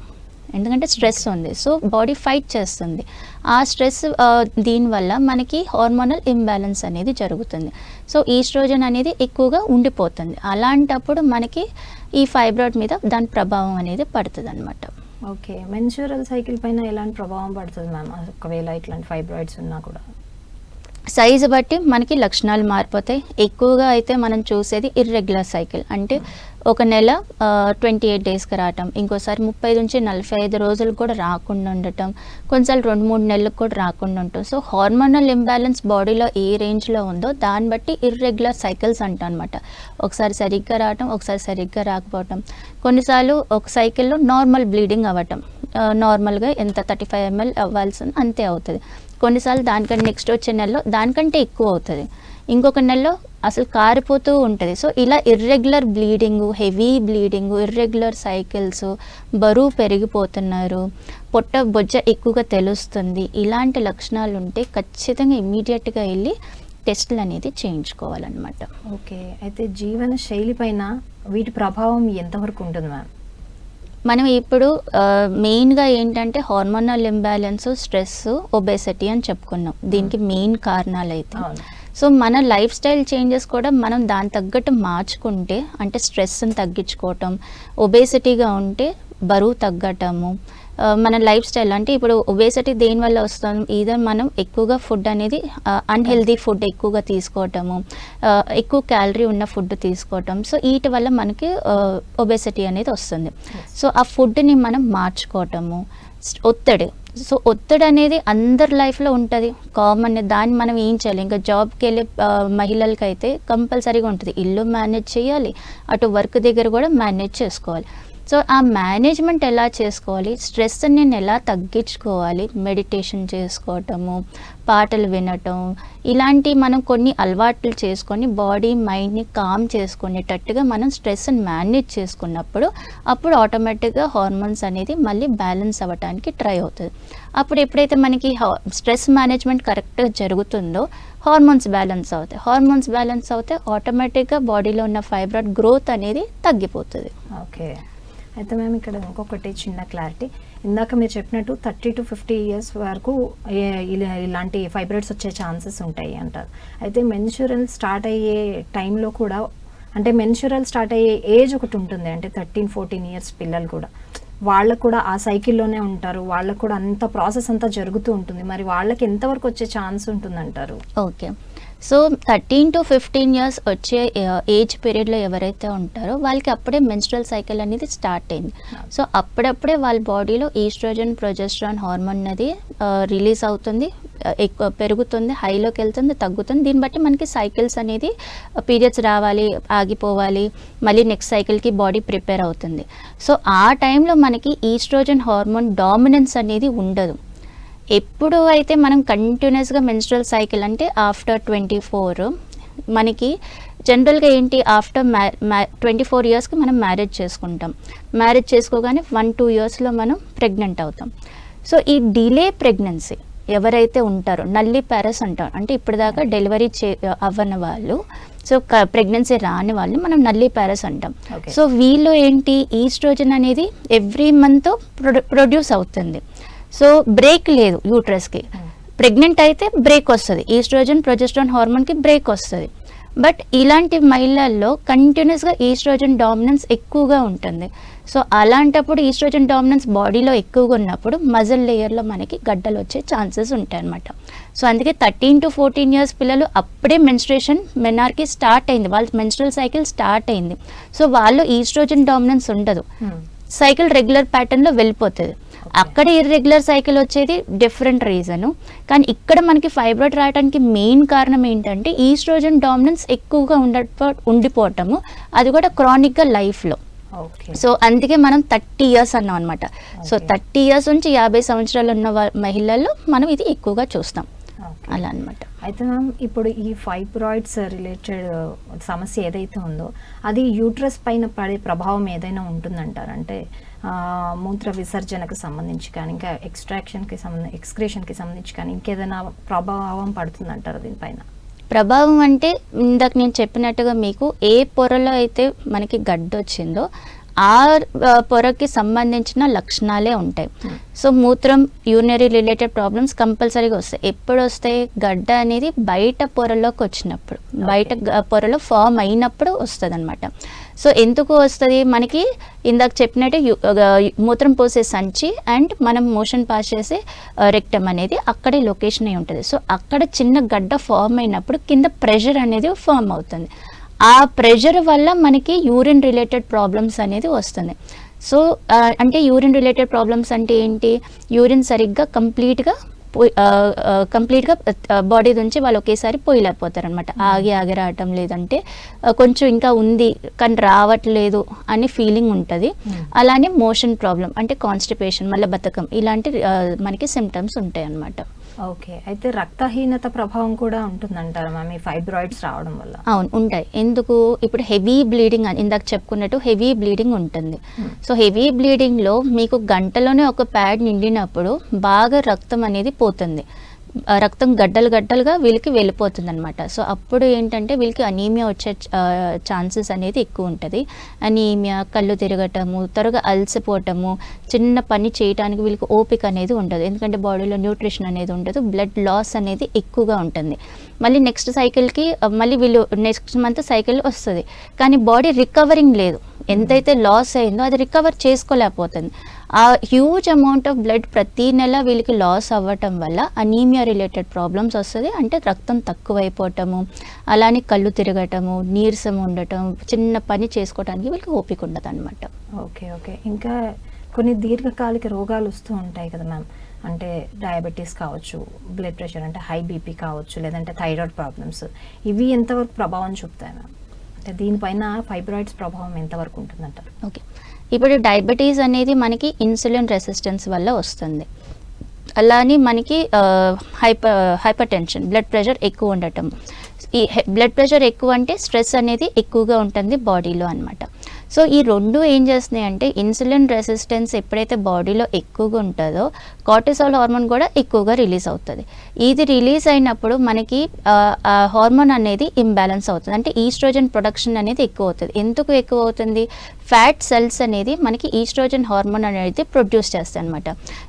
S2: ఎందుకంటే స్ట్రెస్ ఉంది. సో బాడీ ఫైట్ చేస్తుంది. ఆ స్ట్రెస్ దీనివల్ల మనకి హార్మోనల్ ఇంబ్యాలెన్స్ అనేది జరుగుతుంది. సో ఈస్ట్రోజన్ అనేది ఎక్కువగా ఉండిపోతుంది. అలాంటప్పుడు మనకి ఈ ఫైబ్రాయిడ్ మీద దాని ప్రభావం అనేది పడుతుంది అనమాట.
S1: ఓకే, మెన్స్ట్రువల్ సైకిల్ పైన ఎలాంటి ప్రభావం పడుతుంది మ్యామ్ ఒకవేళ ఇట్లాంటి ఫైబ్రాయిడ్స్ ఉన్నా కూడా?
S2: సైజు బట్టి మనకి లక్షణాలు మారిపోతాయి. ఎక్కువగా అయితే మనం చూసేది ఇర్రెగ్యులర్ సైకిల్, అంటే ఒక నెల 28 డేస్కి రావటం, ఇంకోసారి 30 నుంచి 45 రోజులు కూడా రాకుండా ఉండటం, కొన్నిసార్లు 2-3 నెలలకు కూడా రాకుండా ఉంటాం. సో హార్మోనల్ ఇంబ్యాలెన్స్ బాడీలో ఏ రేంజ్లో ఉందో దాన్ని బట్టి ఇర్రెగ్యులర్ సైకిల్స్ అంటాం అనమాట. ఒకసారి సరిగ్గా రావటం, ఒకసారి సరిగ్గా రాకపోవటం, కొన్నిసార్లు ఒక సైకిల్లో నార్మల్ బ్లీడింగ్ అవ్వటం, నార్మల్గా ఎంత 35 ml అవ్వాల్సిన అంతే అవుతుంది. కొన్నిసార్లు దానికంటే నెక్స్ట్ వచ్చే నెలలో దానికంటే ఎక్కువ అవుతుంది, ఇంకొక నెలలో అసలు కారిపోతూ ఉంటుంది. సో ఇలా irregular bleeding, heavy bleeding, irregular cycles, బరువు పెరిగిపోతున్నారు, పొట్ట బొజ్జ ఎక్కువగా తెలుస్తుంది, ఇలాంటి లక్షణాలు ఉంటే ఖచ్చితంగా ఇమ్మీడియట్గా వెళ్ళి టెస్టులు అనేది చేయించుకోవాలన్నమాట.
S1: ఓకే, అయితే జీవన శైలి పైన వీటి ప్రభావం ఎంతవరకు ఉంటుంది మ్యామ్?
S2: మనం ఇప్పుడు మెయిన్గా ఏంటంటే హార్మోనల్ ఇంబ్యాలెన్స్, స్ట్రెస్, ఒబేసిటీ అని చెప్పుకున్నాం, దీనికి మెయిన్ కారణాలు అయితే. సో మన లైఫ్ స్టైల్ చేంజెస్ కూడా మనం దాని తగ్గట్టు మార్చుకుంటే, అంటే స్ట్రెస్ని తగ్గించుకోవటం, ఒబేసిటీగా ఉంటే బరువు తగ్గటము, మన లైఫ్ స్టైల్ అంటే ఇప్పుడు ఒబేసిటీ దేనివల్ల వస్తుంది, ఈధర్ మనం ఎక్కువగా ఫుడ్ అనేది అన్హెల్దీ ఫుడ్ ఎక్కువగా తీసుకోవటము, ఎక్కువ క్యాలరీ ఉన్న ఫుడ్ తీసుకోవటం, సో వీటి వల్ల మనకి ఒబేసిటీ అనేది వస్తుంది. సో ఆ ఫుడ్ని మనం మార్చుకోవటము, ఒత్తిడి, సో ఒత్తిడి అనేది అందరి లైఫ్లో ఉంటుంది, కామన్. దాన్ని మనం ఏం చేయాలి, ఇంకా జాబ్కి వెళ్ళే మహిళలకైతే కంపల్సరీగా ఉంటుంది, ఇల్లు మేనేజ్ చేయాలి, అటు వర్క్ దగ్గర కూడా మేనేజ్ చేసుకోవాలి. సో ఆ మేనేజ్మెంట్ ఎలా చేసుకోవాలి, స్ట్రెస్ని నేను ఎలా తగ్గించుకోవాలి, మెడిటేషన్ చేసుకోవటము, పాటలు వినటం, ఇలాంటి మనం కొన్ని అలవాట్లు చేసుకొని బాడీ మైండ్ని కామ్ చేసుకునేటట్టుగా మనం స్ట్రెస్ని మేనేజ్ చేసుకున్నప్పుడు అప్పుడు ఆటోమేటిక్గా హార్మోన్స్ అనేది మళ్ళీ బ్యాలెన్స్ అవ్వడానికి ట్రై అవుతుంది. అప్పుడు ఎప్పుడైతే మనకి స్ట్రెస్ మేనేజ్మెంట్ కరెక్ట్గా జరుగుతుందో హార్మోన్స్ బ్యాలెన్స్ అవుతాయి. హార్మోన్స్ బ్యాలెన్స్ అవుతే ఆటోమేటిక్గా బాడీలో ఉన్న ఫైబ్రాయిడ్ గ్రోత్ అనేది తగ్గిపోతుంది.
S1: ఓకే. అయితే మేము ఇక్కడ ఇంకొకటి చిన్న క్లారిటీ, ఇందాక మీరు చెప్పినట్టు 30 to 50 years వరకు ఇలాంటి ఫైబ్రాయిడ్స్ వచ్చే ఛాన్సెస్ ఉంటాయి అంటారు. అయితే మెన్స్ట్రువల్ స్టార్ట్ అయ్యే టైంలో కూడా, అంటే మెన్స్ట్రువల్ స్టార్ట్ అయ్యే ఏజ్ ఒకటి ఉంటుంది, అంటే 13-14 years పిల్లలు కూడా, వాళ్ళకు కూడా ఆ సైకిల్లోనే ఉంటారు, వాళ్ళకు కూడా అంత ప్రాసెస్ అంతా జరుగుతూ ఉంటుంది. మరి వాళ్ళకి ఎంతవరకు వచ్చే ఛాన్స్ ఉంటుందంటారు?
S2: ఓకే, సో 13 to 15 years వచ్చే ఏజ్ పీరియడ్లో ఎవరైతే ఉంటారో వాళ్ళకి అప్పుడే మెన్స్ట్రువల్ సైకిల్ అనేది స్టార్ట్ అయింది. సో అప్పుడప్పుడే వాళ్ళ బాడీలో ఈస్ట్రోజన్, ప్రొజెస్ట్రాన్ హార్మోన్ అనేది రిలీజ్ అవుతుంది, ఎక్కువ పెరుగుతుంది, హైలోకి వెళ్తుంది, తగ్గుతుంది. దీన్ని బట్టి మనకి సైకిల్స్ అనేది పీరియడ్స్ రావాలి, ఆగిపోవాలి, మళ్ళీ నెక్స్ట్ సైకిల్కి బాడీ ప్రిపేర్ అవుతుంది. సో ఆ టైంలో మనకి ఈస్ట్రోజన్ హార్మోన్ డామినెన్స్ అనేది ఉండదు. ఎప్పుడు అయితే మనం కంటిన్యూస్గా మెన్స్ట్రువల్ సైకిల్ అంటే ఆఫ్టర్ 24, మనకి జనరల్గా ఏంటి, ఆఫ్టర్ 24 yearsకి మనం మ్యారేజ్ చేసుకుంటాం. మ్యారేజ్ చేసుకోగానే 1-2 yearsలో మనం ప్రెగ్నెంట్ అవుతాం. సో ఈ డిలే ప్రెగ్నెన్సీ ఎవరైతే ఉంటారో, నల్లి ప్యారస్ అంటారు, అంటే ఇప్పటిదాకా డెలివరీ అవ్వని వాళ్ళు, సో ప్రెగ్నెన్సీ రాని వాళ్ళు మనం నల్లి ప్యారస్ అంటాం. సో వీళ్ళు ఏంటి, ఈస్ట్రోజన్ అనేది ఎవ్రీ మంత్ ప్రొడ్యూస్ అవుతుంది. సో బ్రేక్ లేదు యూట్రస్కి. ప్రెగ్నెంట్ అయితే బ్రేక్ వస్తుంది, ఈస్ట్రోజన్ ప్రొజెస్ట్రాన్ హార్మోన్కి బ్రేక్ వస్తుంది. బట్ ఇలాంటి మహిళల్లో కంటిన్యూస్గా ఈస్ట్రోజన్ డామినెన్స్ ఎక్కువగా ఉంటుంది. సో అలాంటప్పుడు ఈస్ట్రోజన్ డామినెన్స్ బాడీలో ఎక్కువగా ఉన్నప్పుడు మజిల్ లేయర్లో మనకి గడ్డలు వచ్చే ఛాన్సెస్ ఉంటాయి అన్నమాట. సో అందుకే 13 to 14 years పిల్లలు అప్పుడే మెన్స్ట్రేషన్ మెనార్కి స్టార్ట్ అయింది, వాళ్ళ మెన్స్ట్రల్ సైకిల్ స్టార్ట్ అయింది. సో వాళ్ళు ఈస్ట్రోజన్ డామినెన్స్ ఉండదు, సైకిల్ రెగ్యులర్ ప్యాటర్న్లో వెళ్ళిపోతుంది. అక్కడ ఇర్రెగ్యులర్ సైకిల్ వచ్చేది డిఫరెంట్ రీజను, కానీ ఇక్కడ మనకి ఫైబ్రాయిడ్ రావడానికి మెయిన్ కారణం ఏంటంటే ఈస్ట్రోజన్ డామినెన్స్ ఎక్కువగా ఉండిపోవటము, అది కూడా క్రానిక్గా లైఫ్లో. సో అందుకే మనం 30 years అన్నాం అనమాట. సో 30 years నుంచి 50 సంవత్సరాలు ఉన్న మహిళల్లో మనం ఇది ఎక్కువగా చూస్తాం, అలా అనమాట.
S1: అయితే మ్యామ్, ఇప్పుడు ఈ ఫైబ్రాయిడ్స్ రిలేటెడ్ సమస్య ఏదైతే ఉందో అది యూట్రస్ పైన పడే ప్రభావం ఏదైనా ఉంటుందంటారు? అంటే మూత్ర విసర్జనకు సంబంధించి కానీ, ఇంకా ఎక్స్క్రేషన్కి సంబంధించి కానీ ఇంకేదైనా ప్రభావం పడుతుందంటారు దీనిపైన?
S2: ప్రభావం అంటే ఇందాక నేను చెప్పినట్టుగా మీకు ఏ పొరలో అయితే మనకి గడ్డ వచ్చిందో ఆ పొరకి సంబంధించిన లక్షణాలే ఉంటాయి. సో మూత్రం, యూరినరీ రిలేటెడ్ ప్రాబ్లమ్స్ కంపల్సరీగా వస్తాయి. ఎప్పుడు వస్తాయి, గడ్డ అనేది బయట పొరలోకి వచ్చినప్పుడు, బయట పొరలో ఫామ్ అయినప్పుడు వస్తుంది అనమాట. సో ఎందుకు వస్తుంది, మనకి ఇందాక చెప్పినట్టు మూత్రం పోసే సంచి అండ్ మనం మోషన్ పాస్ చేసే రెక్టమ్ అనేది అక్కడే లొకేషన్ అయి ఉంటుంది. సో అక్కడ చిన్న గడ్డ ఫామ్ అయినప్పుడు కింద ప్రెషర్ అనేది ఫామ్ అవుతుంది. ఆ ప్రెషర్ వల్ల మనకి యూరిన్ రిలేటెడ్ ప్రాబ్లమ్స్ అనేది వస్తుంది. సో అంటే యూరిన్ రిలేటెడ్ ప్రాబ్లమ్స్ అంటే ఏంటి, యూరిన్ సరిగ్గా కంప్లీట్గా బాడీ నుంచి వాళ్ళు ఒకేసారి పోయలేకపోతారు అనమాట. ఆగి రావటం, లేదంటే కొంచెం ఇంకా ఉంది కానీ రావట్లేదు అనే ఫీలింగ్ ఉంటుంది. అలానే మోషన్ ప్రాబ్లం అంటే కాన్స్టిపేషన్, మళ్ళీ బతకం, ఇలాంటి మనకి సిమ్టమ్స్ ఉంటాయి అన్నమాట.
S1: ఓకే. అయితే రక్తహీనత ప్రభావం కూడా ఉంటుందంటారా మ్యామ్ ఈ ఫైబ్రాయిడ్స్ రావడం వల్ల?
S2: అవును, ఉంటాయి. ఎందుకు, ఇప్పుడు హెవీ బ్లీడింగ్ అని ఇందాక చెప్పుకున్నట్టు హెవీ బ్లీడింగ్ ఉంటుంది. సో హెవీ బ్లీడింగ్లో మీకు గంటలోనే ఒక ప్యాడ్ నిండినప్పుడు బాగా రక్తం అనేది పోతుంది, రక్తం గడ్డలుగా వీళ్ళకి వెళ్ళిపోతుంది అనమాట. సో అప్పుడు ఏంటంటే వీళ్ళకి అనీమియా వచ్చే ఛాన్సెస్ అనేది ఎక్కువ ఉంటుంది. అనీమియా, కళ్ళు తిరగటము, త్వరగా అలసిపోవటము, చిన్న పని చేయడానికి వీళ్ళకి ఓపిక అనేది ఉండదు, ఎందుకంటే బాడీలో న్యూట్రిషన్ అనేది ఉండదు, బ్లడ్ లాస్ అనేది ఎక్కువగా ఉంటుంది. మళ్ళీ నెక్స్ట్ సైకిల్కి మళ్ళీ వీళ్ళు నెక్స్ట్ మంత్ సైకిల్ వస్తుంది, కానీ బాడీ రికవరింగ్ లేదు, ఎంతైతే లాస్ అయిందో అది రికవర్ చేసుకోలేకపోతుంది. ఆ హ్యూజ్ అమౌంట్ ఆఫ్ బ్లడ్ ప్రతి నెల వీళ్ళకి లాస్ అవ్వటం వల్ల అనీమియా రిలేటెడ్ ప్రాబ్లమ్స్ వస్తుంది. అంటే రక్తం తక్కువైపోవటము, అలానే కళ్ళు తిరగటము, నీరసం ఉండటం, చిన్న పని చేసుకోవడానికి వీళ్ళకి ఓపిక ఉండదు అనమాట.
S1: Okay okay. ఇంకా కొన్ని దీర్ఘకాలిక రోగాలు వస్తూ ఉంటాయి కదా మ్యామ్, అంటే డయాబెటీస్ కావచ్చు, బ్లడ్ ప్రెషర్ అంటే హై బీపీ కావచ్చు, లేదంటే థైరాయిడ్ ప్రాబ్లమ్స్, ఇవి ఎంతవరకు ప్రభావం చూపుతాయి మ్యామ్? అంటే దీనిపైన ఫైబ్రాయిడ్స్ ప్రభావం ఎంతవరకు ఉంటుందంటారు?
S2: ఓకే, ఇప్పుడు డయాబెటీస్ అనేది మనకి ఇన్సులిన్ రెసిస్టెన్స్ వల్ల వస్తుంది. అలానే మనకి హైపర్ టెన్షన్, బ్లడ్ ప్రెషర్ ఎక్కువ ఉండటం. ఈ బ్లడ్ ప్రెషర్ ఎక్కువ అంటే స్ట్రెస్ అనేది ఎక్కువగా ఉంటుంది బాడీలో అనమాట. సో ఈ రెండు ఏం చేస్తున్నాయి అంటే ఇన్సులిన్ రెసిస్టెన్స్ ఎప్పుడైతే బాడీలో ఎక్కువగా ఉంటుందో కార్టిసాల్ హార్మోన్ కూడా ఎక్కువగా రిలీజ్ అవుతుంది. ఇది రిలీజ్ అయినప్పుడు మనకి ఆ హార్మోన్ అనేది ఇంబ్యాలెన్స్ అవుతుంది. అంటే ఈస్ట్రోజన్ ప్రొడక్షన్ అనేది ఎక్కువ అవుతుంది. ఎందుకు ఎక్కువ అవుతుంది? ఫ్యాట్ సెల్స్ అనేది మనకి ఈస్ట్రోజన్ హార్మోన్ అనేది ప్రొడ్యూస్ చేస్తాయి అనమాట.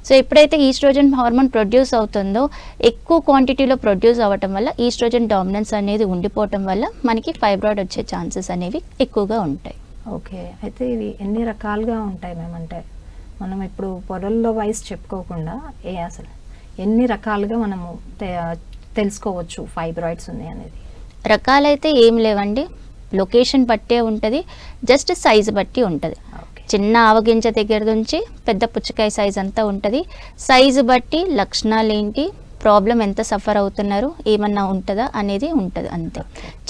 S2: సో ఎప్పుడైతే ఈస్ట్రోజన్ హార్మోన్ ప్రొడ్యూస్ అవుతుందో ఎక్కువ క్వాంటిటీలో ప్రొడ్యూస్ అవ్వటం వల్ల ఈస్ట్రోజన్ డామినెన్స్ అనేది ఉండిపోవటం వల్ల మనకి ఫైబ్రాయిడ్ వచ్చే ఛాన్సెస్ అనేవి ఎక్కువగా ఉంటాయి.
S1: ఓకే, అయితే ఇవి ఎన్ని రకాలుగా ఉంటాయి మేమంటే మనం ఇప్పుడు పొరల్లో వైస్ చెప్పుకోకుండా అసలు ఎన్ని రకాలుగా మనము తెలుసుకోవచ్చు ఫైబ్రాయిడ్స్ ఉన్నాయి అనేది?
S2: రకాలైతే ఏం లేవండి, లొకేషన్ బట్టే ఉంటుంది, జస్ట్ సైజు బట్టి ఉంటుంది. చిన్న ఆవగింజ దగ్గర నుంచి పెద్ద పుచ్చకాయ సైజ్ అంతా ఉంటుంది. సైజు బట్టి లక్షణాలు ఏంటి, ప్రాబ్లం ఎంత సఫర్ అవుతున్నారు, ఏమన్నా ఉంటుందా అనేది ఉంటుంది అంతే.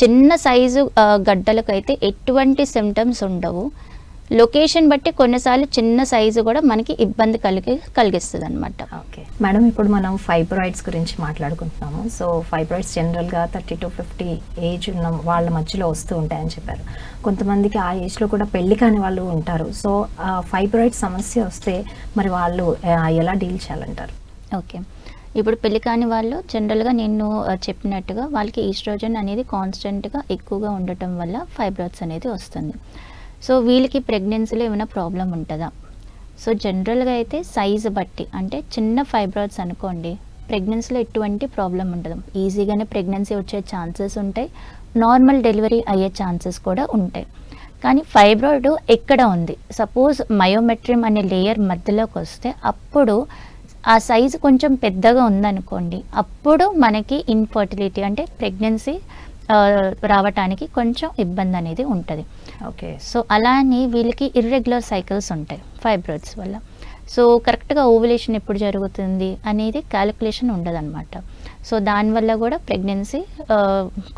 S2: చిన్న సైజు గడ్డలకైతే ఎటువంటి సిమ్టమ్స్ ఉండవు. లొకేషన్ బట్టి కొన్నిసార్లు చిన్న సైజు కూడా మనకి ఇబ్బంది కలిగిస్తుంది అనమాట.
S1: ఓకే మేడం, ఇప్పుడు మనం ఫైబ్రాయిడ్స్ గురించి మాట్లాడుకుంటున్నాము. సో ఫైబ్రాయిడ్స్ జనరల్గా 30 to 50 ఏజ్ ఉన్న వాళ్ళ మధ్యలో వస్తూ ఉంటాయని చెప్పారు. కొంతమందికి ఆ ఏజ్లో కూడా పెళ్లి కాని వాళ్ళు ఉంటారు. సో ఫైబ్రాయిడ్ సమస్య వస్తే మరి వాళ్ళు ఎలా డీల్ చేయాలంటారు?
S2: ఓకే, ఇప్పుడు పెళ్లి కాని వాళ్ళు జనరల్గా నేను చెప్పినట్టుగా వాళ్ళకి ఈస్ట్రోజన్ అనేది కాన్స్టెంట్గా ఎక్కువగా ఉండటం వల్ల ఫైబ్రాయిడ్స్ అనేది వస్తుంది. సో వీళ్ళకి ప్రెగ్నెన్సీలో ఏమైనా ప్రాబ్లం ఉంటుందా? సో జనరల్గా అయితే సైజు బట్టి, అంటే చిన్న ఫైబ్రాయిడ్స్ అనుకోండి, ప్రెగ్నెన్సీలో ఎటువంటి ప్రాబ్లం ఉండదు, ఈజీగానే ప్రెగ్నెన్సీ వచ్చే ఛాన్సెస్ ఉంటాయి, నార్మల్ డెలివరీ అయ్యే ఛాన్సెస్ కూడా ఉంటాయి. కానీ ఫైబ్రాయిడ్ ఎక్కడ ఉంది, సపోజ్ మయోమెట్రియం అనే లేయర్ మధ్యలోకి వస్తే అప్పుడు ఆ సైజు కొంచెం పెద్దగా ఉందనుకోండి, అప్పుడు మనకి ఇన్ఫర్టిలిటీ అంటే ప్రెగ్నెన్సీ రావటానికి కొంచెం ఇబ్బంది అనేది ఉంటుంది.
S1: ఓకే,
S2: సో అలానే వీళ్ళకి ఇర్రెగ్యులర్ సైకిల్స్ ఉంటాయి ఫైబ్రాయిడ్స్ వల్ల. సో కరెక్ట్గా ఓవులేషన్ ఎప్పుడు జరుగుతుంది అనేది క్యాలిక్యులేషన్ ఉండదన్నమాట. సో దానివల్ల కూడా ప్రెగ్నెన్సీ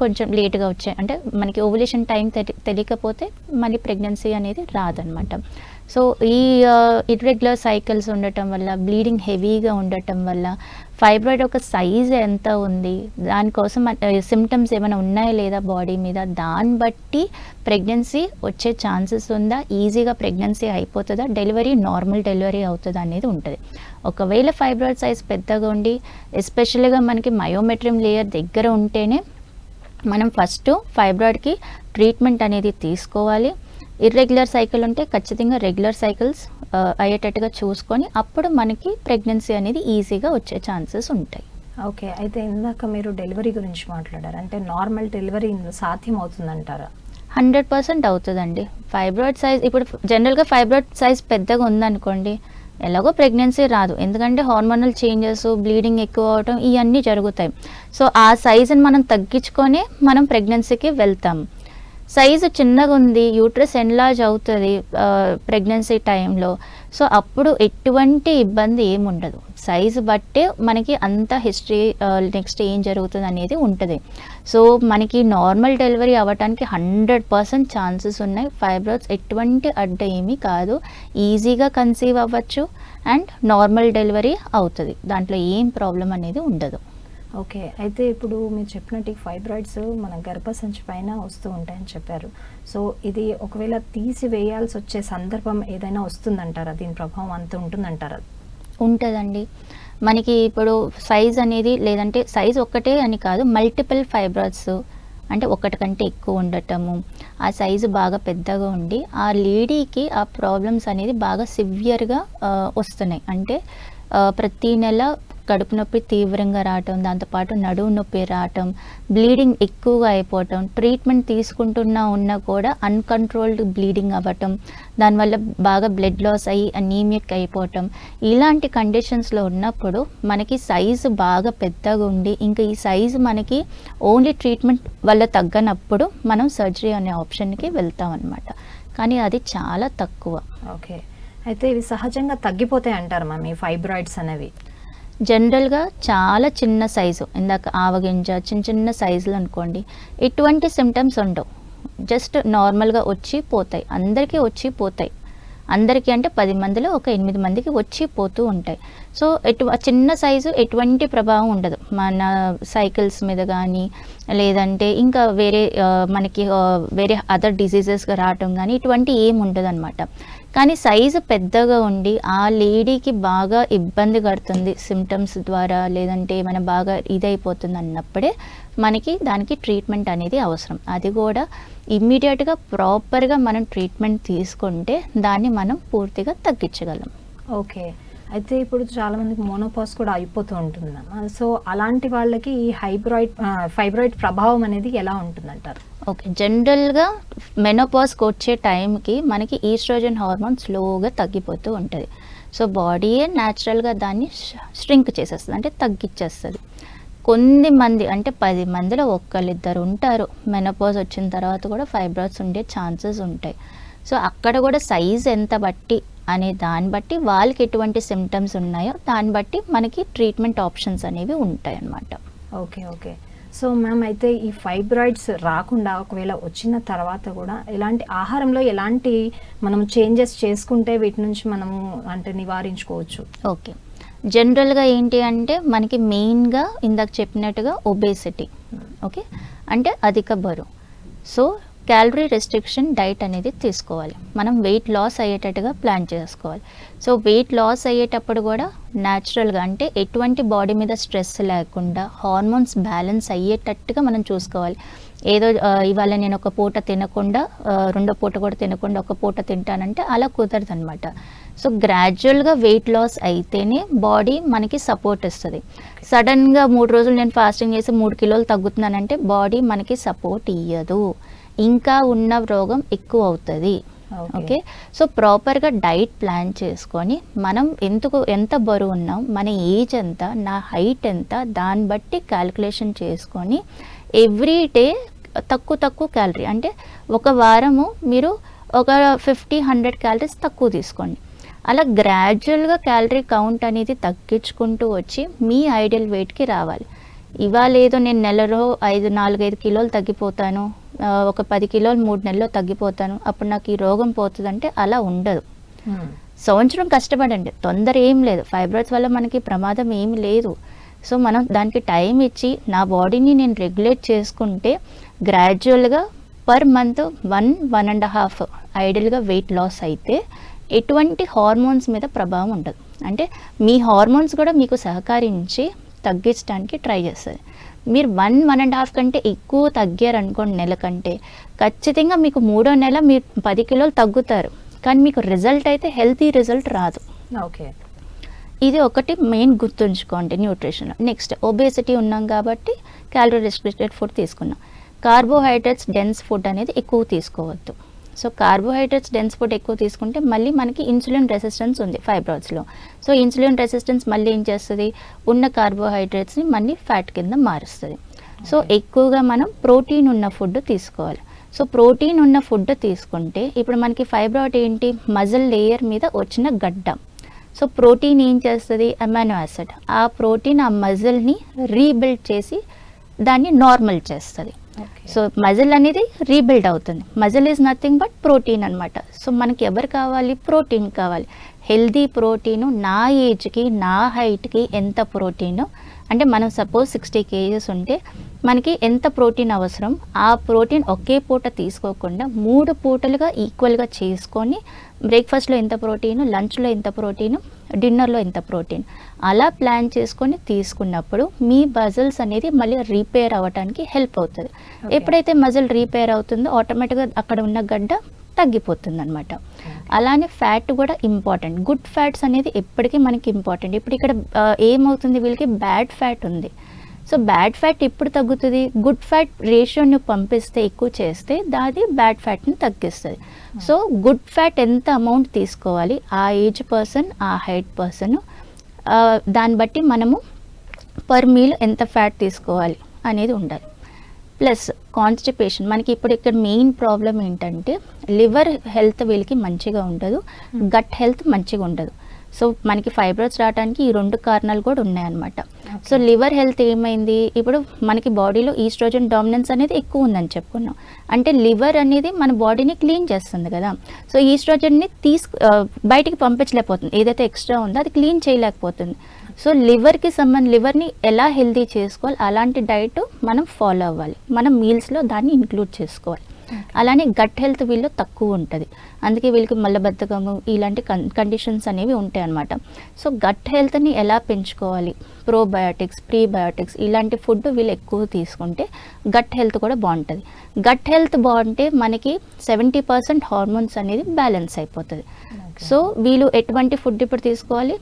S2: కొంచెం లేట్గా వచ్చాయి, అంటే మనకి ఓవులేషన్ టైం తెలియకపోతే మళ్ళీ ప్రెగ్నెన్సీ అనేది రాదనమాట. సో ఈ ఇర్రెగ్యులర్ సైకిల్స్ ఉండటం వల్ల, బ్లీడింగ్ హెవీగా ఉండటం వల్ల, ఫైబ్రాయిడ్ ఒక సైజ్ ఎంత ఉంది, దానికోసం సిమ్టమ్స్ ఏమైనా ఉన్నాయా లేదా బాడీ మీద, దాన్ని బట్టి ప్రెగ్నెన్సీ వచ్చే ఛాన్సెస్ ఉందా, ఈజీగా ప్రెగ్నెన్సీ అయిపోతుందా, డెలివరీ నార్మల్ డెలివరీ అవుతుందా అనేది ఉంటుంది. ఒకవేళ ఫైబ్రాయిడ్ సైజ్ పెద్దగా ఉండి ఎస్పెషల్గా మనకి మయోమెట్రియం లేయర్ దగ్గర ఉంటేనే మనం ఫస్ట్ ఫైబ్రాయిడ్కి ట్రీట్మెంట్ అనేది తీసుకోవాలి. ఇర్రెగ్యులర్ సైకిల్ ఉంటే ఖచ్చితంగా రెగ్యులర్ సైకిల్స్ అయ్యేటట్టుగా చూసుకొని అప్పుడు మనకి ప్రెగ్నెన్సీ అనేది ఈజీగా వచ్చే ఛాన్సెస్ ఉంటాయి.
S1: ఓకే, అయితే ఇందాక మీరు డెలివరీ గురించి మాట్లాడారు, అంటే నార్మల్ డెలివరీ సాధ్యం అవుతుందంటారా?
S2: 100% అవుతుందండి. ఫైబ్రాయిడ్ సైజ్ ఇప్పుడు జనరల్గా ఫైబ్రాయిడ్ సైజ్ పెద్దగా ఉందనుకోండి, ఎలాగో ప్రెగ్నెన్సీ రాదు, ఎందుకంటే హార్మోనల్ చేంజెస్, బ్లీడింగ్ ఎక్కువ అవడం ఇవన్నీ జరుగుతాయి. సో ఆ సైజుని మనం తగ్గించుకొని మనం ప్రెగ్నెన్సీకి వెళ్తాం. సైజు చిన్నగా ఉంది, యూట్రస్ ఎన్లార్జ్ అవుతుంది ప్రెగ్నెన్సీ టైంలో, సో అప్పుడు ఎటువంటి ఇబ్బంది ఏముండదు. సైజు బట్టే మనకి అంత హిస్టరీ నెక్స్ట్ ఏం జరుగుతుంది అనేది ఉంటుంది. సో మనకి నార్మల్ డెలివరీ అవ్వడానికి 100% ఛాన్సెస్ ఉన్నాయి. ఫైబ్రాయిడ్స్ ఎటువంటి అడ్డ ఏమీ కాదు, ఈజీగా కన్సీవ్ అవ్వచ్చు అండ్ నార్మల్ డెలివరీ అవుతుంది, దాంట్లో ఏం ప్రాబ్లం అనేది ఉండదు.
S1: ఓకే, అయితే ఇప్పుడు మీరు చెప్పినట్టు ఫైబ్రాయిడ్స్ మన గర్భసంచి పైన వస్తూ ఉంటాయని చెప్పారు. సో ఇది ఒకవేళ తీసివేయాల్సి వచ్చే సందర్భం ఏదైనా వస్తుందంటారా? దీని ప్రభావం అంత ఉంటుందంటారా?
S2: ఉంటుందండి. మనకి ఇప్పుడు సైజ్ అనేది, లేదంటే సైజ్ ఒక్కటే అని కాదు, మల్టిపుల్ ఫైబ్రాయిడ్స్ అంటే ఒకటి కంటే ఎక్కువ ఉండటము, ఆ సైజు బాగా పెద్దగా ఉండి ఆ లేడీకి ఆ ప్రాబ్లమ్స్ అనేది బాగా సివియర్గా వస్తున్నాయి. అంటే ప్రతి నెల కడుపు నొప్పి తీవ్రంగా రావటం, దాంతోపాటు నడుము నొప్పి రావటం, బ్లీడింగ్ ఎక్కువగా అయిపోవటం, ట్రీట్మెంట్ ఉన్నా కూడా అన్కంట్రోల్డ్ బ్లీడింగ్ అవ్వటం, దానివల్ల బాగా బ్లడ్ లాస్ అయ్యి అనీమిక్ అయిపోవటం, ఇలాంటి కండిషన్స్లో ఉన్నప్పుడు మనకి సైజు బాగా పెద్దగా ఉండి ఇంకా ఈ సైజు మనకి ఓన్లీ ట్రీట్మెంట్ వల్ల తగ్గనప్పుడు మనం సర్జరీ అనే ఆప్షన్కి వెళ్తాం అన్నమాట. కానీ అది చాలా తక్కువ.
S1: ఓకే, అయితే ఇవి సహజంగా తగ్గిపోతాయి అంటారు మ్యామ్ ఈ ఫైబ్రాయిడ్స్ అనేవి?
S2: జనరల్గా చాలా చిన్న సైజు, ఇందాక ఆవగింజ చిన్న చిన్న సైజులు అనుకోండి, ఎటువంటి సిమ్టమ్స్ ఉండవు, జస్ట్ నార్మల్గా వచ్చి పోతాయి. అందరికీ వచ్చి పోతాయి, అందరికీ అంటే 10 మందిలో ఒక 8 మందికి వచ్చి పోతూ ఉంటాయి. సో చిన్న సైజు ఎటువంటి ప్రభావం ఉండదు మన సైకిల్స్ మీద కానీ, లేదంటే ఇంకా మనకి వేరే అదర్ డిసీజెస్గా రావటం కానీ ఇటువంటి ఏమి ఉండదు అనమాట. కానీ సైజు పెద్దగా ఉండి ఆ లేడీకి బాగా ఇబ్బంది కడుతుంది సిమ్టమ్స్ ద్వారా, లేదంటే మన బాగా ఇదైపోతుంది అన్నప్పుడే మనకి దానికి ట్రీట్మెంట్ అనేది అవసరం. అది కూడా ఇమ్మీడియట్గా ప్రాపర్గా మనం ట్రీట్మెంట్ తీసుకుంటే దాన్ని మనం పూర్తిగా తగ్గించగలం.
S1: ఓకే, అయితే ఇప్పుడు చాలా మందికి మోనోపాస్ కూడా అయిపోతూ ఉంటుంది. సో అలాంటి వాళ్ళకి ఈ ఫైబ్రాయిడ్ ప్రభావం అనేది ఎలా ఉంటుందంటారు?
S2: ఓకే, జనరల్గా మెనోపాస్కి వచ్చే టైంకి మనకి ఈస్ట్రోజన్ హార్మోన్ స్లోగా తగ్గిపోతూ ఉంటుంది. సో బాడీయే న్యాచురల్గా దాన్ని ష్రింక్ చేసేస్తుంది, అంటే తగ్గించేస్తుంది. కొన్ని మంది అంటే 10 మందిలో ఒక్కళ్ళిద్దరు ఉంటారు మెనోపాజ్ వచ్చిన తర్వాత కూడా ఫైబ్రాయిడ్స్ ఉండే ఛాన్సెస్ ఉంటాయి. సో అక్కడ కూడా సైజ్ ఎంత బట్టి అనే దాన్ని బట్టి వాళ్ళకి ఎటువంటి సిమ్టమ్స్ ఉన్నాయో దాన్ని బట్టి మనకి ట్రీట్మెంట్ ఆప్షన్స్ అనేవి ఉంటాయి అన్నమాట.
S1: ఓకే ఓకే, సో మ్యామ్ అయితే ఈ ఫైబ్రాయిడ్స్ రాకుండా ఒకవేళ వచ్చిన తర్వాత కూడా ఎలాంటి ఆహారంలో ఎలాంటి మనం చేంజెస్ చేసుకుంటే వీటి నుంచి మనము అంటే నివారించుకోవచ్చు?
S2: ఓకే, జనరల్గా ఏంటి అంటే మనకి మెయిన్గా ఇందాక చెప్పినట్టుగా ఒబేసిటీ, ఓకే, అంటే అధిక బరువు. సో క్యాలరీ రెస్ట్రిక్షన్ డైట్ అనేది తీసుకోవాలి. మనం వెయిట్ లాస్ అయ్యేటట్టుగా ప్లాన్ చేసుకోవాలి. సో వెయిట్ లాస్ అయ్యేటప్పుడు కూడా న్యాచురల్గా అంటే ఎటువంటి బాడీ మీద స్ట్రెస్ లేకుండా హార్మోన్స్ బ్యాలెన్స్ అయ్యేటట్టుగా మనం చూసుకోవాలి. ఏదో ఇవాళ నేను ఒక పూట తినకుండా రెండో పూట కూడా తినకుండా ఒక పూట తింటానంటే అలా కుదరదు అనమాట. సో గ్రాడ్యువల్గా వెయిట్ లాస్ అయితేనే బాడీ మనకి సపోర్ట్ ఇస్తుంది. సడన్గా 3 రోజులు నేను ఫాస్టింగ్ చేసి 3 కిలోలు తగ్గుతున్నానంటే బాడీ మనకి సపోర్ట్ ఇయ్యదు, ఇంకా ఉన్న రోగం ఎక్కువ అవుతుంది. ఓకే, సో ప్రాపర్గా డైట్ ప్లాన్ చేసుకొని మనం ఎంత బరువు ఉన్నాం, మన ఏజ్ ఎంత, నా హైట్ ఎంత, దాన్ని బట్టి క్యాలిక్యులేషన్ చేసుకొని ఎవ్రీ డే తక్కువ క్యాలరీ అంటే ఒక వారము మీరు ఒక 50-100 క్యాలరీస్ తక్కువ తీసుకోండి. అలా గ్రాడ్యువల్గా క్యాలరీ కౌంట్ అనేది తగ్గించుకుంటూ వచ్చి మీ ఐడియల్ వెయిట్కి రావాలి. ఇవాళ ఏదో నేను నెలలో 4-5 కిలోలు తగ్గిపోతాను, ఒక 10 కిలోలు 3 నెలల్లో తగ్గిపోతాను, అప్పుడు నాకు ఈ రోగం పోతుందంటే అలా ఉండదు. సంవత్సరం కష్టపడండి, తొందర ఏం లేదు, ఫైబ్రాయిడ్స్ వల్ల మనకి ప్రమాదం ఏమి లేదు. సో మనం దానికి టైం ఇచ్చి నా బాడీని నేను రెగ్యులేట్ చేసుకుంటే గ్రాడ్యువల్గా పర్ మంత్ 1-1.5 ఐడియల్గా వెయిట్ లాస్ అయితే ఎటువంటి హార్మోన్స్ మీద ప్రభావం ఉండదు. అంటే మీ హార్మోన్స్ కూడా మీకు సహకరించి తగ్గించడానికి ట్రై చేస్తుంది. మీరు 1-1.5 కంటే ఎక్కువ తగ్గారనుకోండి నెల కంటే, ఖచ్చితంగా మీకు 3వ నెల మీరు 10 కిలోలు తగ్గుతారు, కానీ మీకు రిజల్ట్ అయితే హెల్తీ రిజల్ట్ రాదు.
S1: ఓకే,
S2: ఇది ఒకటి మెయిన్ గుర్తుంచుకోండి న్యూట్రిషన్. నెక్స్ట్ ఒబేసిటీ ఉన్నాం కాబట్టి క్యాలరీ రెస్ట్రిక్టెడ్ ఫుడ్ తీసుకున్నాం. కార్బోహైడ్రేట్స్ డెన్స్ ఫుడ్ అనేది ఎక్కువ తీసుకోవద్దు. సో కార్బోహైడ్రేట్స్ డెన్స్ ఫుడ్ ఎక్కువ తీసుకుంటే మళ్ళీ మనకి ఇన్సులిన్ రెసిస్టెన్స్ ఉంది ఫైబ్రాయిడ్స్లో. సో ఇన్సులిన్ రెసిస్టెన్స్ మళ్ళీ ఏం చేస్తుంది, ఉన్న కార్బోహైడ్రేట్స్ని మళ్ళీ ఫ్యాట్ కింద మారుస్తుంది. సో ఎక్కువగా మనం ప్రోటీన్ ఉన్న ఫుడ్ తీసుకోవాలి. సో ప్రోటీన్ ఉన్న ఫుడ్ తీసుకుంటే ఇప్పుడు మనకి ఫైబ్రాయిడ్ ఏంటి, మజిల్ లేయర్ మీద వచ్చిన గడ్డ. సో ప్రోటీన్ ఏం చేస్తుంది, అమైనో యాసిడ్, ఆ ప్రోటీన్ ఆ మజిల్ని రీబిల్డ్ చేసి దాన్ని నార్మల్ చేస్తుంది. సో మజిల్ అనేది రీబిల్డ్ అవుతుంది. Muscle is nothing but protein అనమాట. సో మనకి ఎవరు కావాలి, ప్రోటీన్ కావాలి. హెల్దీ ప్రోటీను నా ఏజ్కి నా హైట్కి ఎంత ప్రోటీను అంటే మనం సపోజ్ 60 kgs ఉంటే మనకి ఎంత ప్రోటీన్ అవసరం, ఆ ప్రోటీన్ ఒకే పూట తీసుకోకుండా 3 పూటలుగా ఈక్వల్గా చేసుకొని బ్రేక్ఫాస్ట్లో ఎంత ప్రోటీను, లంచ్లో ఎంత ప్రోటీను, డిన్నర్లో ఎంత ప్రోటీన్ అలా ప్లాన్ చేసుకొని తీసుకున్నప్పుడు మీ మజిల్స్ అనేది మళ్ళీ రీపేర్ అవ్వడానికి హెల్ప్ అవుతుంది. ఎప్పుడైతే మజిల్ రీపేర్ అవుతుందో ఆటోమేటిక్గా అక్కడ ఉన్న గడ్డ తగ్గిపోతుంది అనమాట. అలానే ఫ్యాట్ కూడా ఇంపార్టెంట్. గుడ్ ఫ్యాట్స్ అనేది ఎప్పటికీ మనకి ఇంపార్టెంట్. ఇప్పుడు ఇక్కడ ఏమవుతుంది, వీళ్ళకి బ్యాడ్ ఫ్యాట్ ఉంది. సో బ్యాడ్ ఫ్యాట్ ఎప్పుడు తగ్గుతుంది, గుడ్ ఫ్యాట్ రేషియోని పంపిస్తే ఎక్కువ చేస్తే దాది బ్యాడ్ ఫ్యాట్ని తగ్గిస్తుంది. సో గుడ్ ఫ్యాట్ ఎంత అమౌంట్ తీసుకోవాలి, ఆ ఏజ్ పర్సన్, ఆ హైట్ పర్సన్, దాన్ని బట్టి మనము పర్ మీల్ ఎంత ఫ్యాట్ తీసుకోవాలి అనేది ఉండాలి. ప్లస్ కాన్స్టిపేషన్, మనకి ఇప్పుడు ఇక్కడ మెయిన్ ప్రాబ్లం ఏంటంటే లివర్ హెల్త్ వీళ్ళకి మంచిగా ఉండదు, గట్ హెల్త్ మంచిగా ఉండదు. సో మనకి ఫైబ్రాయిడ్స్ రావడానికి ఈ 2 కారణాలు కూడా ఉన్నాయన్నమాట. సో లివర్ హెల్త్ ఏమైంది, ఇప్పుడు మనకి బాడీలో ఈస్ట్రోజన్ డామినెన్స్ అనేది ఎక్కువ ఉందని చెప్పుకున్నాం. అంటే లివర్ అనేది మన బాడీని క్లీన్ చేస్తుంది కదా. సో ఈస్ట్రోజన్ని బయటికి పంపించలేకపోతుంది, ఏదైతే ఎక్స్ట్రా ఉందో అది క్లీన్ చేయలేకపోతుంది. సో లివర్ని ఎలా హెల్తీ చేసుకోవాలి, అలాంటి డైట్ మనం ఫాలో అవ్వాలి, మనం మీల్స్లో దాన్ని ఇంక్లూడ్ చేసుకోవాలి. అలానే గట్ హెల్త్ వీళ్ళు తక్కువ ఉంటుంది, అందుకే వీళ్ళకి మలబద్ధకము ఇలాంటి కండిషన్స్ అనేవి ఉంటాయి అన్నమాట. సో గట్ హెల్త్ని ఎలా పెంచుకోవాలి, ప్రోబయోటిక్స్, ప్రీబయోటిక్స్ ఇలాంటి ఫుడ్ వీళ్ళు ఎక్కువ తీసుకుంటే గట్ హెల్త్ కూడా బాగుంటుంది. గట్ హెల్త్ బాగుంటే మనకి 70% హార్మోన్స్ అనేది బ్యాలెన్స్ అయిపోతుంది. సో వీళ్ళు ఎటువంటి ఫుడ్ ఇప్పుడు తీసుకోవాలి,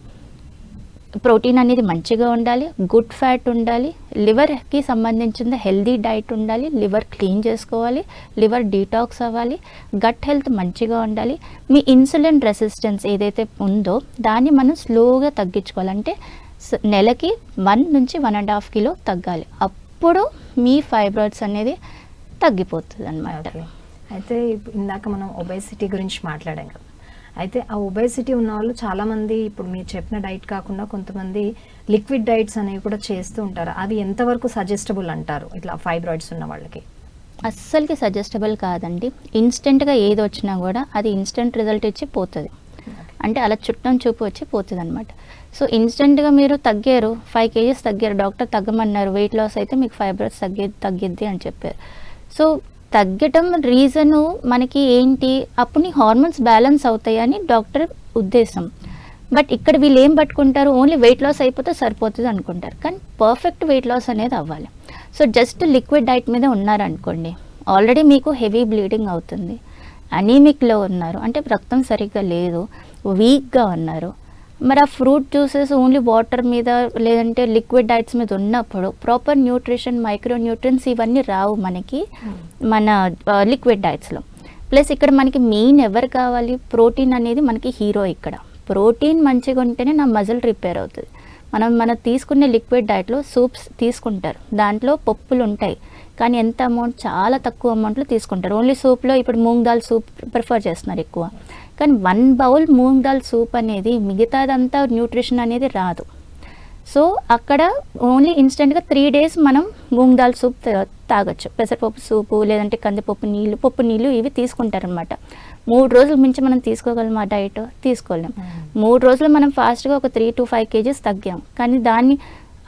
S2: ప్రోటీన్ అనేది మంచిగా ఉండాలి, గుడ్ ఫ్యాట్ ఉండాలి, లివర్కి సంబంధించిన హెల్దీ డైట్ ఉండాలి, లివర్ క్లీన్ చేసుకోవాలి, లివర్ డీటాక్స్ అవ్వాలి, గట్ హెల్త్ మంచిగా ఉండాలి. మీ ఇన్సులిన్ రెసిస్టెన్స్ ఏదైతే ఉందో దాన్ని మనం స్లోగా తగ్గించుకోవాలి. అంటే నెలకి 1 నుంచి 1.5 కిలో తగ్గాలి, అప్పుడు మీ ఫైబ్రాయిడ్స్ అనేది తగ్గిపోతుంది అన్నమాట.
S1: అయితే ఇందాక మనం ఒబేసిటీ గురించి మాట్లాడాం కదా, అయితే ఆ ఒబేసిటీ ఉన్న వాళ్ళు చాలామంది ఇప్పుడు మీరు చెప్పిన డైట్ కాకుండా కొంతమంది లిక్విడ్ డైట్స్ అనేవి కూడా చేస్తూ ఉంటారు. అవి ఎంతవరకు సజెస్టబుల్ అంటారు ఇట్లా ఫైబ్రాయిడ్స్ ఉన్న వాళ్ళకి?
S2: అస్సలకి సజెస్టబుల్ కాదండి. ఇన్స్టెంట్గా ఏది వచ్చినా కూడా అది ఇన్స్టెంట్ రిజల్ట్ ఇచ్చి పోతుంది, అంటే అలా చుట్టం చూపు వచ్చి పోతుంది అనమాట. సో ఇన్స్టెంట్గా మీరు తగ్గారు, 5 kgs తగ్గారు, డాక్టర్ తగ్గమన్నారు, వెయిట్ లాస్ అయితే మీకు ఫైబ్రాయిడ్స్ తగ్గిద్ది అని చెప్పారు. సో తగ్గటం రీజను మనకి ఏంటి, అప్పుడు నీ హార్మోన్స్ బ్యాలెన్స్ అవుతాయి అని డాక్టర్ ఉద్దేశం. బట్ ఇక్కడ వీళ్ళు ఏం పట్టుకుంటారు, ఓన్లీ వెయిట్ లాస్ అయిపోతే సరిపోతుంది అనుకుంటారు, కానీ పర్ఫెక్ట్ వెయిట్ లాస్ అనేది అవ్వాలి. సో జస్ట్ లిక్విడ్ డైట్ మీద ఉన్నారనుకోండి, ఆల్రెడీ మీకు హెవీ బ్లీడింగ్ అవుతుంది, అనీమిక్లో ఉన్నారు, అంటే రక్తం సరిగ్గా లేదు, వీక్గా ఉన్నారు, మరి ఆ ఫ్రూట్ జ్యూసెస్ ఓన్లీ వాటర్ మీద లేదంటే లిక్విడ్ డైట్స్ మీద ఉన్నప్పుడు ప్రాపర్ న్యూట్రిషన్, మైక్రో న్యూట్రియన్స్ ఇవన్నీ రావు మనకి మన లిక్విడ్ డైట్స్లో. ప్లస్ ఇక్కడ మనకి మెయిన్ ఎవరు కావాలి, ప్రోటీన్ అనేది మనకి హీరో. ఇక్కడ ప్రోటీన్ మంచిగా ఉంటేనే నా మజిల్ రిపేర్ అవుతుంది. మనం తీసుకునే లిక్విడ్ డైట్లో సూప్స్ తీసుకుంటారు, దాంట్లో పప్పులు ఉంటాయి, కానీ ఎంత అమౌంట్, చాలా తక్కువ అమౌంట్లో తీసుకుంటారు. ఓన్లీ సూప్లో ఇప్పుడు మూంగ్ దాల్ సూప్ ప్రిఫర్ చేస్తున్నారు ఎక్కువ, కానీ 1 బౌల్ మూంగ్ దాల్ సూప్ అనేది మిగతాదంతా న్యూట్రిషన్ అనేది రాదు. సో అక్కడ ఓన్లీ ఇన్స్టెంట్గా 3 days మనం మూంగ్ దాల్ సూప్ తాగొచ్చు, పెసరపప్పు సూపు లేదంటే కందిపప్పు నీళ్ళు, పప్పు నీళ్ళు ఇవి తీసుకుంటారనమాట. 3 రోజుల మించి మనం తీసుకోగలం ఆ డైట్? తీసుకోలేం. 3 రోజులు మనం ఫాస్ట్గా ఒక 3 to 5 kgs తగ్గాం, కానీ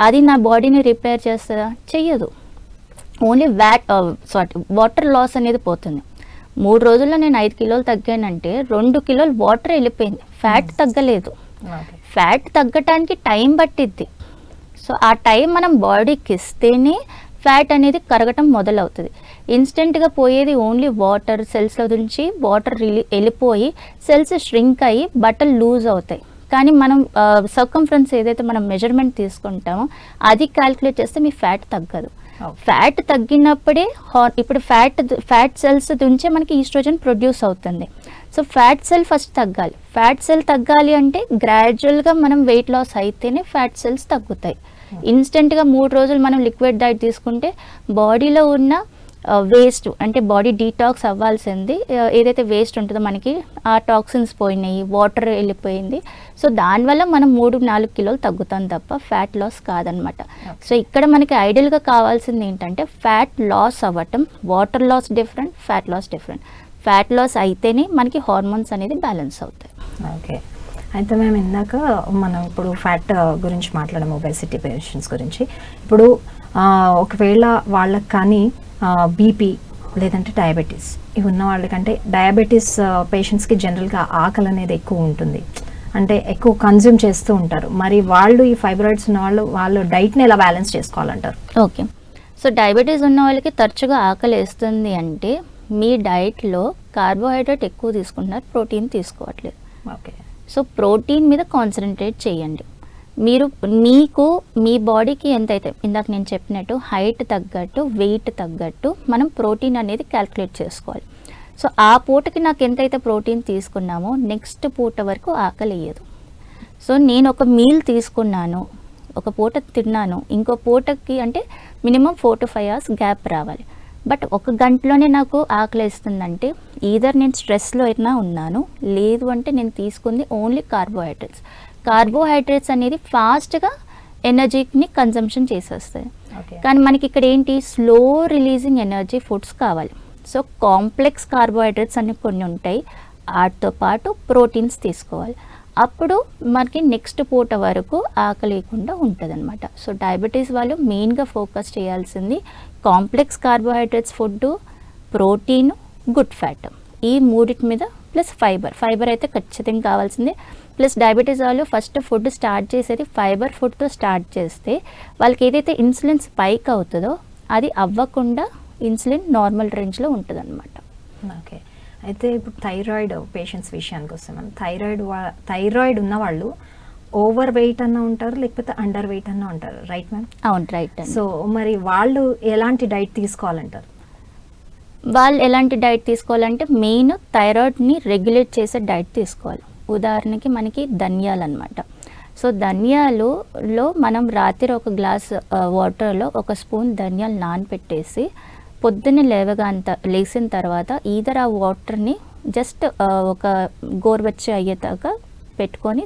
S2: అది నా బాడీని రిపేర్ చేస్తుందా? చెయ్యదు. ఓన్లీ వాటర్ లాస్ అనేది పోతుంది. 3 రోజుల్లో నేను 5 కిలోలు తగ్గానంటే 2 కిలోలు వాటర్ వెళ్ళిపోయింది, ఫ్యాట్ తగ్గలేదు. ఫ్యాట్ తగ్గటానికి టైం పట్టిద్ది. సో ఆ టైం మనం బాడీకి ఇస్తేనే ఫ్యాట్ అనేది కరగటం మొదలవుతుంది. ఇన్స్టెంట్గా పోయేది ఓన్లీ వాటర్, సెల్స్లో నుంచి వాటర్ వెళ్ళిపోయి సెల్స్ ష్రింక్ అయ్యి బట్టలు లూజ్ అవుతాయి. కానీ మనం సర్కంఫరెన్స్ ఏదైతే మనం మెజర్మెంట్ తీసుకుంటామో అది క్యాల్కులేట్ చేస్తే మీ ఫ్యాట్ తగ్గదు. ఫ్యాట్ తగ్గినప్పుడే ఇప్పుడు ఫ్యాట్ సెల్స్ నుంచే మనకి ఈస్ట్రోజన్ ప్రొడ్యూస్ అవుతుంది. సో ఫ్యాట్ సెల్ ఫస్ట్ తగ్గాలి. ఫ్యాట్ సెల్ తగ్గాలి అంటే గ్రాడ్యువల్గా మనం వెయిట్ లాస్ అయితేనే ఫ్యాట్ సెల్స్ తగ్గుతాయి. ఇన్స్టెంట్గా 3 రోజులు మనం లిక్విడ్ డైట్ తీసుకుంటే బాడీలో ఉన్న వేస్ట్, అంటే బాడీ డీటాక్స్ అవ్వాల్సింది ఏదైతే వేస్ట్ ఉంటుందో మనకి ఆ టాక్సిన్స్ పోయినాయి, వాటర్ వెళ్ళిపోయింది. సో దానివల్ల మనం 3-4 కిలోలు తగ్గుతాం తప్ప ఫ్యాట్ లాస్ కాదనమాట. సో ఇక్కడ మనకి ఐడియల్గా కావాల్సింది ఏంటంటే ఫ్యాట్ లాస్ అవ్వటం. Water loss different, fat loss different. Fat loss అయితేనే మనకి హార్మోన్స్ అనేది బ్యాలెన్స్ అవుతాయి.
S1: ఓకే, అయితే మేము ఇందాక మనం ఇప్పుడు ఫ్యాట్ గురించి మాట్లాడాము, ఒబేసిటీ పేషెంట్స్ గురించి. ఇప్పుడు ఒకవేళ వాళ్ళకి కానీ బీపీ లేదంటే డయాబెటీస్ ఇవి ఉన్న వాళ్ళకంటే, డయాబెటీస్ పేషెంట్స్కి జనరల్గా ఆకలి అనేది ఎక్కువ ఉంటుంది, అంటే ఎక్కువ కన్జ్యూమ్ చేస్తూ ఉంటారు. మరి వాళ్ళు ఈ ఫైబ్రాయిడ్స్ ఉన్న వాళ్ళు డైట్ని ఎలా బ్యాలెన్స్ చేసుకోవాలంటారు?
S2: ఓకే, సో డయాబెటీస్ ఉన్న వాళ్ళకి తరచుగా ఆకలి వేస్తుంది అంటే మీ డైట్లో కార్బోహైడ్రేట్ ఎక్కువ తీసుకుంటున్నారు, ప్రోటీన్ తీసుకోవట్లేదు.
S1: ఓకే.
S2: సో ప్రోటీన్ మీద కాన్సన్ట్రేట్ చేయండి. మీకు మీ బాడీకి ఎంతైతే ఇందాక నేను చెప్పినట్టు హైట్ తగ్గట్టు వెయిట్ తగ్గట్టు మనం ప్రోటీన్ అనేది క్యాల్కులేట్ చేసుకోవాలి. సో ఆ పూటకి నాకు ఎంతైతే ప్రోటీన్ తీసుకున్నామో నెక్స్ట్ పూట వరకు ఆకలి వేయదు. సో నేను ఒక మీల్ తీసుకున్నాను, ఒక పూట తిన్నాను, ఇంకో పూటకి అంటే మినిమం 4 to 5 hours గ్యాప్ రావాలి. బట్ ఒక గంటలోనే నాకు ఆకలి వేస్తుందంటే ఈధర్ నేను స్ట్రెస్లో అయినా ఉన్నాను, లేదు అంటే నేను తీసుకుంది ఓన్లీ కార్బోహైడ్రేట్స్ అనేది ఫాస్ట్గా ఎనర్జీని కన్జంప్షన్ చేసేస్తాయి. కానీ మనకి ఇక్కడ ఏంటి, స్లో రిలీజింగ్ ఎనర్జీ ఫుడ్స్ కావాలి. సో కాంప్లెక్స్ కార్బోహైడ్రేట్స్ అన్ని కొన్ని ఉంటాయి, వాటితో పాటు ప్రోటీన్స్ తీసుకోవాలి. అప్పుడు మనకి నెక్స్ట్ పూట వరకు ఆకలి లేకుండా ఉంటుంది అనమాట. సో డయాబెటీస్ వాళ్ళు మెయిన్గా ఫోకస్ చేయాల్సింది complex carbohydrates food, protein, good fat, ఈ మూడిటి మీద ప్లస్ ఫైబర్ అయితే ఖచ్చితంగా కావాల్సిందే. ప్లస్ డయాబెటీస్ వాళ్ళు ఫస్ట్ ఫుడ్ స్టార్ట్ చేసేది ఫైబర్ ఫుడ్తో స్టార్ట్ చేస్తే వాళ్ళకి ఏదైతే ఇన్సులిన్ స్పైక్ అవుతుందో అది అవ్వకుండా ఇన్సులిన్ నార్మల్ రేంజ్లో ఉంటుంది అనమాట.
S1: ఓకే. అయితే ఇప్పుడు థైరాయిడ్ పేషెంట్స్ విషయానికి వస్తే మనం థైరాయిడ్ ఉన్న వాళ్ళు ఓవర్ వెయిట్ అన్న ఉంటారు, లేకపోతే అండర్ వెయిట్ అన్న ఉంటారు, రైట్ మ్యామ్?
S2: అవును, రైట్.
S1: సో మరి వాళ్ళు ఎలాంటి డైట్ తీసుకోవాలంటారు?
S2: వాళ్ళు ఎలాంటి డైట్ తీసుకోవాలంటే మెయిన్ థైరాయిడ్ని రెగ్యులేట్ చేసే డైట్ తీసుకోవాలి. ఉదాహరణకి మనకి ధనియాలు అనమాట. సో ధనియాలలో మనం రాత్రి ఒక గ్లాస్ వాటర్లో 1 స్పూన్ ధనియాలు నానబెట్టేసి పొద్దున్నే లేచిన తర్వాత ఈధర్ ఆ వాటర్ని జస్ట్ ఒక గోరువెచ్చ అయ్యేదాకా పెట్టుకొని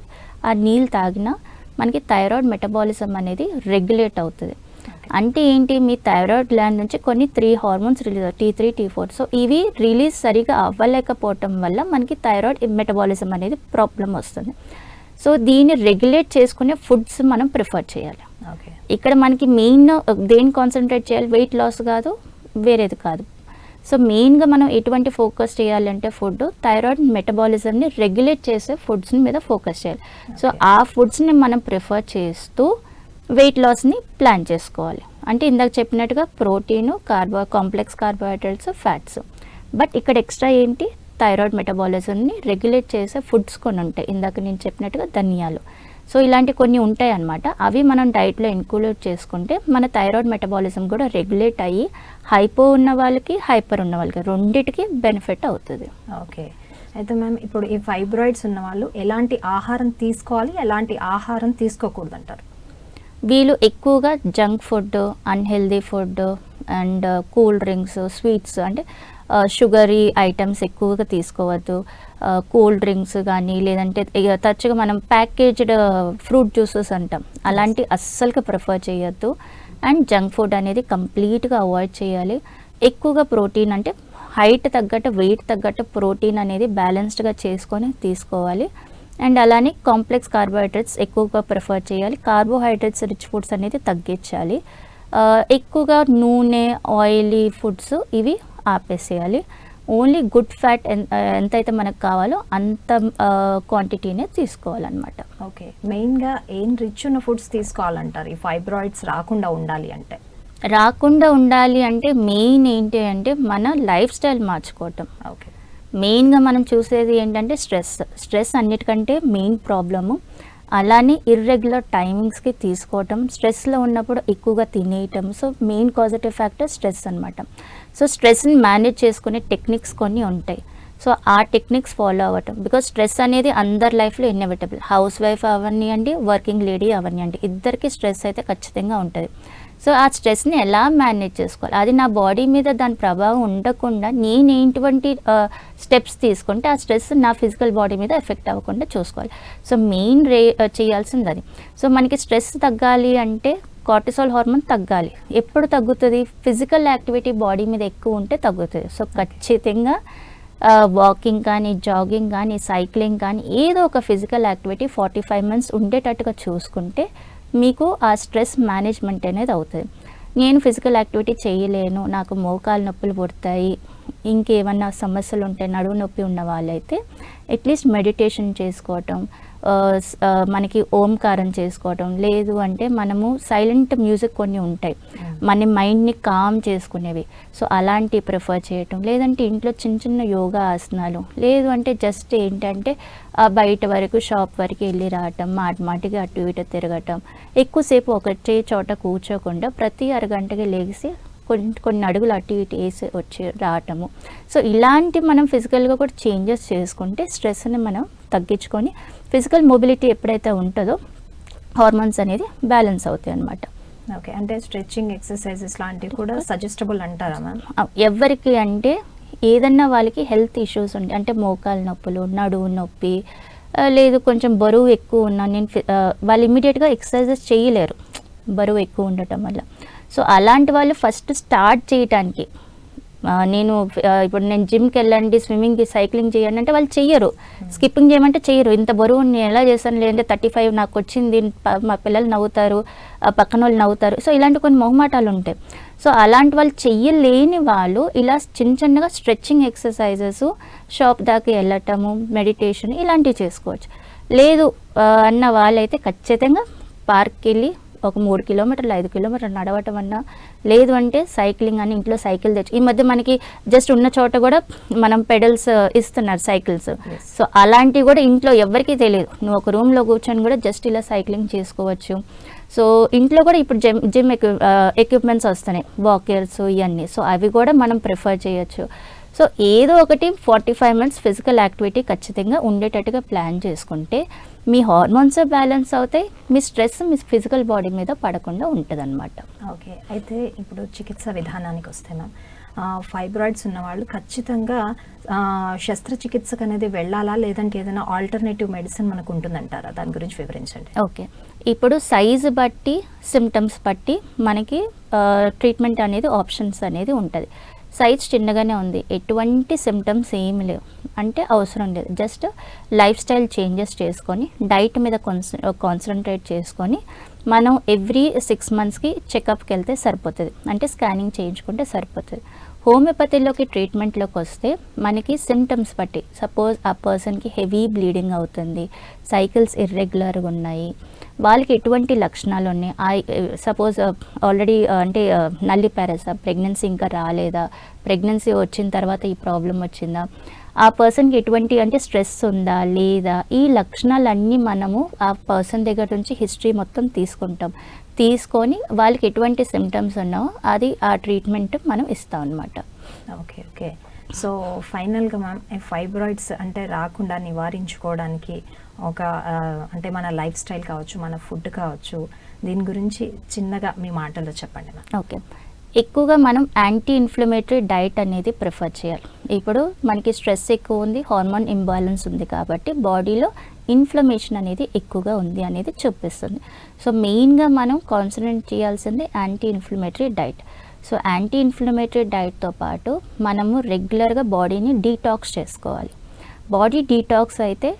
S2: ఆ నీళ్ళు తాగినా మనకి థైరాయిడ్ మెటబాలిజం అనేది రెగ్యులేట్ అవుతుంది. అంటే ఏంటి, మీ థైరాయిడ్ గ్లాండ్ నుంచి కొన్ని 3 hormones release T3, T4. So ఇవి రిలీజ్ సరిగా అవ్వలేకపోవటం వల్ల మనకి థైరాయిడ్ మెటబాలిజం అనేది ప్రాబ్లం వస్తుంది. సో దీన్ని రెగ్యులేట్ చేసుకునే ఫుడ్స్ మనం ప్రిఫర్ చేయాలి. ఇక్కడ మనకి మెయిన్ దేని కాన్సన్ట్రేట్ చేయాలి, వెయిట్ లాస్ కాదు, వేరేది కాదు. సో మెయిన్గా మనం ఎటువంటి ఫోకస్ చేయాలంటే ఫుడ్ థైరాయిడ్ మెటబాలిజంని రెగ్యులేట్ చేసే ఫుడ్స్ మీద ఫోకస్ చేయాలి. సో ఆ ఫుడ్స్ని మనం ప్రిఫర్ చేస్తూ వెయిట్ లాస్ని ప్లాన్ చేసుకోవాలి. అంటే ఇందాక చెప్పినట్టుగా protein, complex carbohydrates, fats. But ఇక్కడ ఎక్స్ట్రా ఏంటి, థైరాయిడ్ మెటబాలిజంని రెగ్యులేట్ చేసే ఫుడ్స్ కొన్ని ఉంటాయి. ఇందాక నేను చెప్పినట్టుగా ధనియాలు. సో ఇలాంటి కొన్ని ఉంటాయి అన్నమాట. అవి మనం డైట్లో ఇన్క్లూడ్ చేసుకుంటే మన థైరాయిడ్ మెటబాలిజం కూడా రెగ్యులేట్ అయ్యి హైపో ఉన్న వాళ్ళకి, హైపర్ ఉన్న వాళ్ళకి రెండిటికి బెనిఫిట్ అవుతుంది.
S1: ఓకే. అయితే మ్యామ్ ఇప్పుడు ఈ ఫైబ్రాయిడ్స్ ఉన్న వాళ్ళు ఎలాంటి ఆహారం తీసుకోవాలి, ఎలాంటి ఆహారం తీసుకోకూడదు అంటారు?
S2: వీళ్ళు ఎక్కువగా junk food, unhealthy food and cool drinks, sweets అంటే షుగరీ ఐటమ్స్ ఎక్కువగా తీసుకోవద్దు. కూల్ డ్రింక్స్ కానీ లేదంటే తరచుగా మనం ప్యాకేజ్డ్ ఫ్రూట్ జ్యూసెస్ అంటాం, అలాంటి అస్సలుగా ప్రిఫర్ చేయొద్దు. అండ్ జంక్ ఫుడ్ అనేది కంప్లీట్గా అవాయిడ్ చేయాలి. ఎక్కువగా ప్రోటీన్ అంటే హైట్ తగ్గట్టు వెయిట్ తగ్గట్టు ప్రోటీన్ అనేది బ్యాలెన్స్డ్గా చేసుకొని తీసుకోవాలి. అండ్ అలానే కాంప్లెక్స్ కార్బోహైడ్రేట్స్ ఎక్కువగా ప్రిఫర్ చేయాలి. కార్బోహైడ్రేట్స్ రిచ్ ఫుడ్స్ అనేది తగ్గించాలి. ఎక్కువగా నూనె, ఆయిలీ ఫుడ్స్ ఇవి ఆపేసేయాలి. ఓన్లీ గుడ్ ఫ్యాట్ ఎంతైతే మనకు కావాలో అంత క్వాంటిటీనే తీసుకోవాలన్నమాట.
S1: ఓకే. మెయిన్గా ఏం రిచ్ ఉన్న ఫుడ్స్ తీసుకోవాలంటారు ఈ ఫైబ్రాయిడ్స్ రాకుండా ఉండాలి అంటే?
S2: మెయిన్ ఏంటి అంటే మన లైఫ్ స్టైల్ మార్చుకోవటం.
S1: ఓకే.
S2: మెయిన్గా మనం చూసేది ఏంటంటే స్ట్రెస్ అన్నిటికంటే మెయిన్ ప్రాబ్లము. అలానే ఇర్రెగ్యులర్ టైమింగ్స్కి తీసుకోవటం, స్ట్రెస్లో ఉన్నప్పుడు ఎక్కువగా తినేయటం. So main causative factor stress అనమాట. సో స్ట్రెస్ని మేనేజ్ చేసుకునే టెక్నిక్స్ కొన్ని ఉంటాయి. సో ఆ టెక్నిక్స్ ఫాలో అవ్వటం, బికాజ్ స్ట్రెస్ అనేది అందరి లైఫ్లో ఇన్ఎవిటబుల్. హౌస్ వైఫ్ అవనివ్వండి, వర్కింగ్ లేడీ అవనివ్వండి, ఇద్దరికి స్ట్రెస్ అయితే ఖచ్చితంగా ఉంటుంది. సో ఆ స్ట్రెస్ని ఎలా మేనేజ్ చేసుకోవాలి, అది నా బాడీ మీద దాని ప్రభావం ఉండకుండా నేను ఏంటువంటి స్టెప్స్ తీసుకుంటే ఆ స్ట్రెస్ నా ఫిజికల్ బాడీ మీద ఎఫెక్ట్ అవ్వకుండా చూసుకోవాలి. సో మెయిన్ చేయాల్సింది అది. సో మనకి స్ట్రెస్ తగ్గాలి అంటే కార్టిసాల్ హార్మోన్ తగ్గాలి. ఎప్పుడు తగ్గుతుంది, ఫిజికల్ యాక్టివిటీ బాడీ మీద ఎక్కువ ఉంటే తగ్గుతుంది. సో ఖచ్చితంగా వాకింగ్ కానీ, జాగింగ్ కానీ, సైక్లింగ్ కానీ ఏదో ఒక ఫిజికల్ యాక్టివిటీ 45 minutes ఉండేటట్టుగా చూసుకుంటే మీకు ఆ స్ట్రెస్ మేనేజ్మెంట్ అనేది అవుతుంది. నేను ఫిజికల్ యాక్టివిటీ చేయలేను, నాకు మోకాలు నొప్పులు పుడతాయి, ఇంకేమన్నా సమస్యలు ఉంటే నడువు నొప్పి ఉన్న వాళ్ళైతే అట్లీస్ట్ మెడిటేషన్ చేసుకోవటం, మనకి ఓంకారం చేసుకోవటం, లేదు అంటే మనము సైలెంట్ మ్యూజిక్ కొన్ని ఉంటాయి మన మైండ్ని కామ్ చేసుకునేవి, సో అలాంటివి ప్రిఫర్ చేయటం, లేదంటే ఇంట్లో చిన్న చిన్న యోగా ఆసనాలు, లేదు అంటే జస్ట్ ఏంటంటే బయట వరకు షాప్ వరకు వెళ్ళి రావటం, మాటిమాటికి అటు ఇటు తిరగటం, ఎక్కువసేపు ఒకటే చోట కూర్చోకుండా ప్రతి అరగంటకి లేచి కొన్ని అడుగులు అటు ఇటు వేసి వచ్చి రావటము. సో ఇలాంటి మనం ఫిజికల్గా కూడా చేంజెస్ చేసుకుంటే స్ట్రెస్ని మనం తగ్గించుకొని ఫిజికల్ మొబిలిటీ ఎప్పుడైతే ఉంటుందో హార్మోన్స్ అనేది బ్యాలెన్స్ అవుతాయి అన్నమాట.
S1: ఓకే, అంటే స్ట్రెచ్చింగ్ ఎక్సర్సైజెస్ లాంటివి కూడా సజెస్టబుల్ అంటారా మ్యామ్?
S2: ఎవరికి అంటే ఏదన్నా వాళ్ళకి హెల్త్ ఇష్యూస్ ఉంటాయి, అంటే మోకాలు నొప్పులు, నడువు నొప్పి, లేదు కొంచెం బరువు ఎక్కువ ఉన్నా వాళ్ళు ఇమ్మీడియట్గా ఎక్సర్సైజెస్ చేయలేరు బరువు ఎక్కువ ఉండటం వల్ల. సో అలాంటి వాళ్ళు ఫస్ట్ స్టార్ట్ చేయటానికి ఇప్పుడు నేను జిమ్కి వెళ్ళండి, స్విమ్మింగ్కి, సైక్లింగ్ చేయండి అంటే వాళ్ళు చెయ్యరు, స్కిప్పింగ్ చేయమంటే చెయ్యరు. ఇంత బరువు నేను ఎలా చేస్తాను, లేదంటే 35 నాకు వచ్చింది, మా పిల్లలు నవ్వుతారు, పక్కన వాళ్ళు నవ్వుతారు, సో ఇలాంటి కొన్ని మొహమాటాలు ఉంటాయి. సో అలాంటి వాళ్ళు చెయ్యలేని వాళ్ళు ఇలా చిన్న చిన్నగా స్ట్రెచ్చింగ్ ఎక్సర్సైజెస్, షాప్ దాకా వెళ్ళటము, మెడిటేషన్ ఇలాంటివి చేసుకోవచ్చు. లేదు అన్న వాళ్ళైతే ఖచ్చితంగా పార్క్కి వెళ్ళి ఒక 3 కిలోమీటర్లు 5 కిలోమీటర్లు నడవటం అన్నా, లేదు అంటే సైక్లింగ్ అని ఇంట్లో సైకిల్ తెచ్చి, ఈ మధ్య మనకి జస్ట్ ఉన్న చోట కూడా మనం పెడల్స్ ఇస్తున్నారు సైకిల్స్, సో అలాంటివి కూడా ఇంట్లో ఎవరికీ తెలియదు, నువ్వు ఒక రూమ్లో కూర్చొని కూడా జస్ట్ ఇలా సైక్లింగ్ చేసుకోవచ్చు. సో ఇంట్లో కూడా ఇప్పుడు జిమ్ ఎక్విప్మెంట్స్ వస్తున్నాయి, వాకర్స్ ఇవన్నీ, సో అవి కూడా మనం ప్రిఫర్ చేయొచ్చు. సో ఏదో ఒకటి 45 మినిట్స్ ఫిజికల్ యాక్టివిటీ ఖచ్చితంగా ఉండేటట్టుగా ప్లాన్ చేసుకుంటే మీ హార్మోన్స్ బ్యాలెన్స్ అవుతాయి, మీ స్ట్రెస్ మీ ఫిజికల్ బాడీ మీద పడకుండా ఉంటుంది అనమాట.
S1: ఓకే, అయితే ఇప్పుడు చికిత్స విధానానికి వస్తే మ్యామ్, ఫైబ్రాయిడ్స్ ఉన్న వాళ్ళు ఖచ్చితంగా శస్త్రచికిత్సకు అనేది వెళ్ళాలా, లేదంటే ఏదైనా ఆల్టర్నేటివ్ మెడిసిన్ మనకు ఉంటుందంటారా? దాని గురించి వివరించండి.
S2: ఓకే, ఇప్పుడు సైజు బట్టి, సిమ్టమ్స్ బట్టి మనకి ట్రీట్మెంట్ అనేది ఆప్షన్స్ అనేది ఉంటుంది. సైజ్ చిన్నగానే ఉంది, ఎటువంటి సిమ్టమ్స్ ఏమి లేవు అంటే అవసరం లేదు, జస్ట్ లైఫ్ స్టైల్ చేంజెస్ చేసుకొని డైట్ మీద కాన్సన్ట్రేట్ చేసుకొని మనం ఎవ్రీ 6 మంత్స్కి చెకప్కి వెళ్తే సరిపోతుంది, అంటే స్కానింగ్ చేయించుకుంటే సరిపోతుంది. హోమియోపతిలోకి ట్రీట్మెంట్లోకి వస్తే మనకి సిమ్టమ్స్ బట్టి, సపోజ్ ఆ పర్సన్కి హెవీ బ్లీడింగ్ అవుతుంది, సైకిల్స్ ఇర్రెగ్యులర్గా ఉన్నాయి, వాళ్ళకి ఎటువంటి లక్షణాలు ఉన్నాయి, సపోజ్ ఆల్రెడీ అంటే నల్లి ప్యారసా, ప్రెగ్నెన్సీ ఇంకా రాలేదా, ప్రెగ్నెన్సీ వచ్చిన తర్వాత ఈ ప్రాబ్లం వచ్చిందా, ఆ పర్సన్కి ఎటువంటి అంటే స్ట్రెస్ ఉందా లేదా, ఈ లక్షణాలన్నీ మనము ఆ పర్సన్ దగ్గర నుంచి హిస్టరీ మొత్తం తీసుకొని వాళ్ళకి ఎటువంటి సిమ్టమ్స్ ఉన్నావో అది ఆ ట్రీట్మెంట్ మనం ఇస్తాం అన్నమాట.
S1: ఓకే ఓకే, సో ఫైనల్గా మ్యామ్, ఫైబ్రాయిడ్స్ అంటే రాకుండా నివారించుకోవడానికి ఒక అంటే మన లైఫ్ స్టైల్ కావచ్చు, మన ఫుడ్ కావచ్చు, దీని గురించి చిన్నగా మీ మాటల్లో చెప్పండి మ్యామ్.
S2: ఓకే, ఎక్కువగా మనం యాంటీ ఇన్ఫ్లమేటరీ డైట్ అనేది ప్రిఫర్ చేయాలి. ఇప్పుడు మనకి స్ట్రెస్ ఎక్కువ ఉంది, హార్మోన్ ఇంబ్యాలెన్స్ ఉంది కాబట్టి బాడీలో ఇన్ఫ్లమేషన్ అనేది ఎక్కువగా ఉంది అనేది చూపిస్తుంది. సో మెయిన్గా మనం కాన్సన్ట్రేట్ చేయాల్సింది anti inflammatory diet. So anti inflammatory డైట్తో పాటు మనము రెగ్యులర్గా బాడీని డీటాక్స్ చేసుకోవాలి. బాడీ డీటాక్స్ అయితే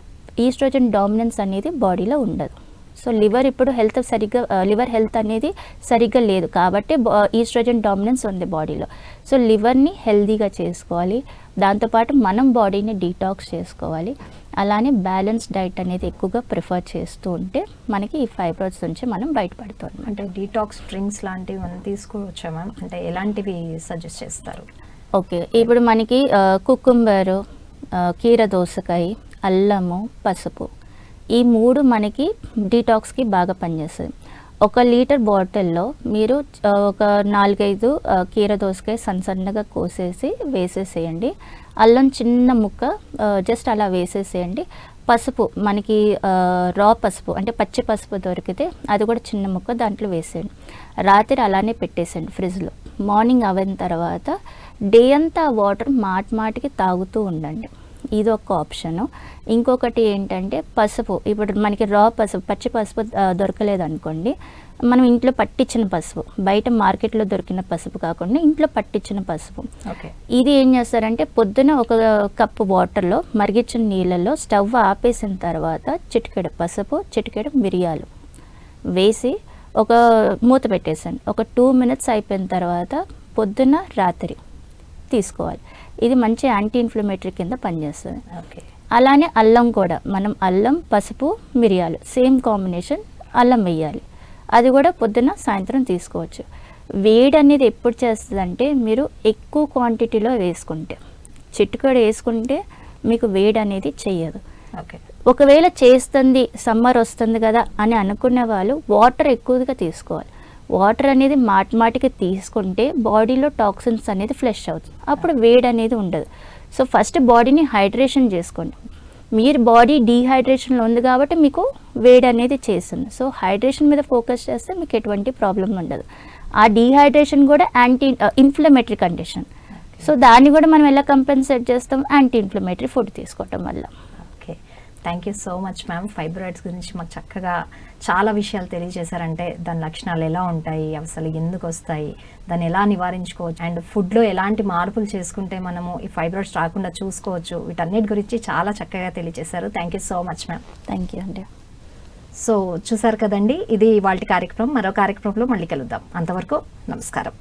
S2: ఈస్ట్రోజన్ డామినెన్స్ అనేది బాడీలో ఉండదు. సో లివర్ ఇప్పుడు లివర్ హెల్త్ అనేది సరిగ్గా లేదు కాబట్టి ఈస్ట్రోజన్ డామినెన్స్ ఉంది బాడీలో. సో లివర్ని హెల్దీగా చేసుకోవాలి, దాంతోపాటు మనం బాడీని డీటాక్స్ చేసుకోవాలి. అలానే బ్యాలెన్స్ డైట్ అనేది ఎక్కువగా ప్రిఫర్ చేస్తూ ఉంటే మనకి ఈ ఫైబ్రాయిడ్స్ నుంచి మనం బయటపడుతాం.
S1: అంటే డీటాక్స్ డ్రింక్స్ లాంటివి మనం తీసుకోవచ్చా మ్యామ్? అంటే ఎలాంటివి సజెస్ట్ చేస్తారు?
S2: ఓకే, ఇప్పుడు మనకి కుకుంబరు, కీర దోసకాయ, అల్లము, పసుపు, ఈ 3 మనకి డీటాక్స్కి బాగా పనిచేస్తుంది. 1 లీటర్ బాటిల్లో మీరు ఒక 4-5 కీర దోసకాయ సన్నగా కోసేసి వేసేసేయండి. అల్లం చిన్న ముక్క జస్ట్ అలా వేసేసేయండి. పసుపు మనకి రా పసుపు అంటే పచ్చి పసుపు దొరికితే అది కూడా చిన్న ముక్క దాంట్లో వేసేయండి. రాత్రి అలానే పెట్టేసేయండి ఫ్రిడ్జ్లో. మార్నింగ్ అయిన తర్వాత డే అంతా వాటర్ మాటికి తాగుతూ ఉండండి. ఇది ఒక ఆప్షను. ఇంకొకటి ఏంటంటే పసుపు, ఇప్పుడు మనకి రా పసుపు, పచ్చి పసుపు దొరకలేదు అనుకోండి, మనం ఇంట్లో పట్టించిన పసుపు, బయట మార్కెట్లో దొరికిన పసుపు కాకుండా ఇంట్లో పట్టించిన పసుపు, ఇది ఏం చేస్తారంటే పొద్దున 1 కప్పు వాటర్లో మరిగించిన నీళ్ళల్లో స్టవ్ ఆపేసిన తర్వాత చిటికెడు పసుపు, చిటికెడు మిరియాలు వేసి ఒక మూత పెట్టేసాను. ఒక 2 మినిట్స్ అయిపోయిన తర్వాత పొద్దున రాత్రి తీసుకోవాలి. ఇది మంచి యాంటీ ఇన్ఫ్లమేటరీ కింద పనిచేస్తుంది. అలానే అల్లం కూడా, మనం అల్లం, పసుపు, మిరియాలు సేమ్ కాంబినేషన్ అల్లం వేయాలి. అది కూడా పొద్దున సాయంత్రం తీసుకోవచ్చు. వేడి అనేది ఎప్పుడు చేస్తుందంటే మీరు ఎక్కువ క్వాంటిటీలో వేసుకుంటే, చిటికెడు వేసుకుంటే మీకు వేడి అనేది చెయ్యదు.
S1: ఓకే.
S2: ఒకవేళ చేస్తుంది, సమ్మర్ వస్తుంది కదా అని అనుకునే వాళ్ళు వాటర్ ఎక్కువగా తీసుకోవాలి. వాటర్ అనేది మాటికి తీసుకుంటే బాడీలో టాక్సిన్స్ అనేది ఫ్లష్ అవుతుంది, అప్పుడు వేడి అనేది ఉండదు. సో ఫస్ట్ బాడీని హైడ్రేషన్ చేసుకోండి. మీరు బాడీ డీహైడ్రేషన్లో ఉంది కాబట్టి మీకు వేడి అనేది చేస్తుంది. సో హైడ్రేషన్ మీద ఫోకస్ చేస్తే మీకు ఎటువంటి ప్రాబ్లం ఉండదు. ఆ డీహైడ్రేషన్ కూడా యాంటీ ఇన్ఫ్లమేటరీ కండిషన్. సో దాన్ని కూడా మనం ఎలా కంపెన్సేట్ చేస్తాం, యాంటీ ఇన్ఫ్లమేటరీ ఫుడ్ తీసుకోవటం వల్ల.
S1: Okay, thank you so much ma'am. Fibroids గురించి మాకు చక్కగా చాలా విషయాలు తెలియజేశారంటే దాని లక్షణాలు ఎలా ఉంటాయి, అసలు ఎందుకు వస్తాయి, దాన్ని ఎలా నివారించుకోవచ్చు, అండ్ ఫుడ్లో ఎలాంటి మార్పులు చేసుకుంటే మనము ఈ ఫైబ్రాయిడ్స్ రాకుండా చూసుకోవచ్చు, వీటన్నిటి గురించి చాలా చక్కగా తెలియజేశారు. Thank you so much ma'am.
S2: Thank you అండి.
S1: సో చూసారు కదండి, ఇది ఇవాల్టి కార్యక్రమం. మరో కార్యక్రమంలో మళ్ళీ కలుద్దాం. అంతవరకు నమస్కారం.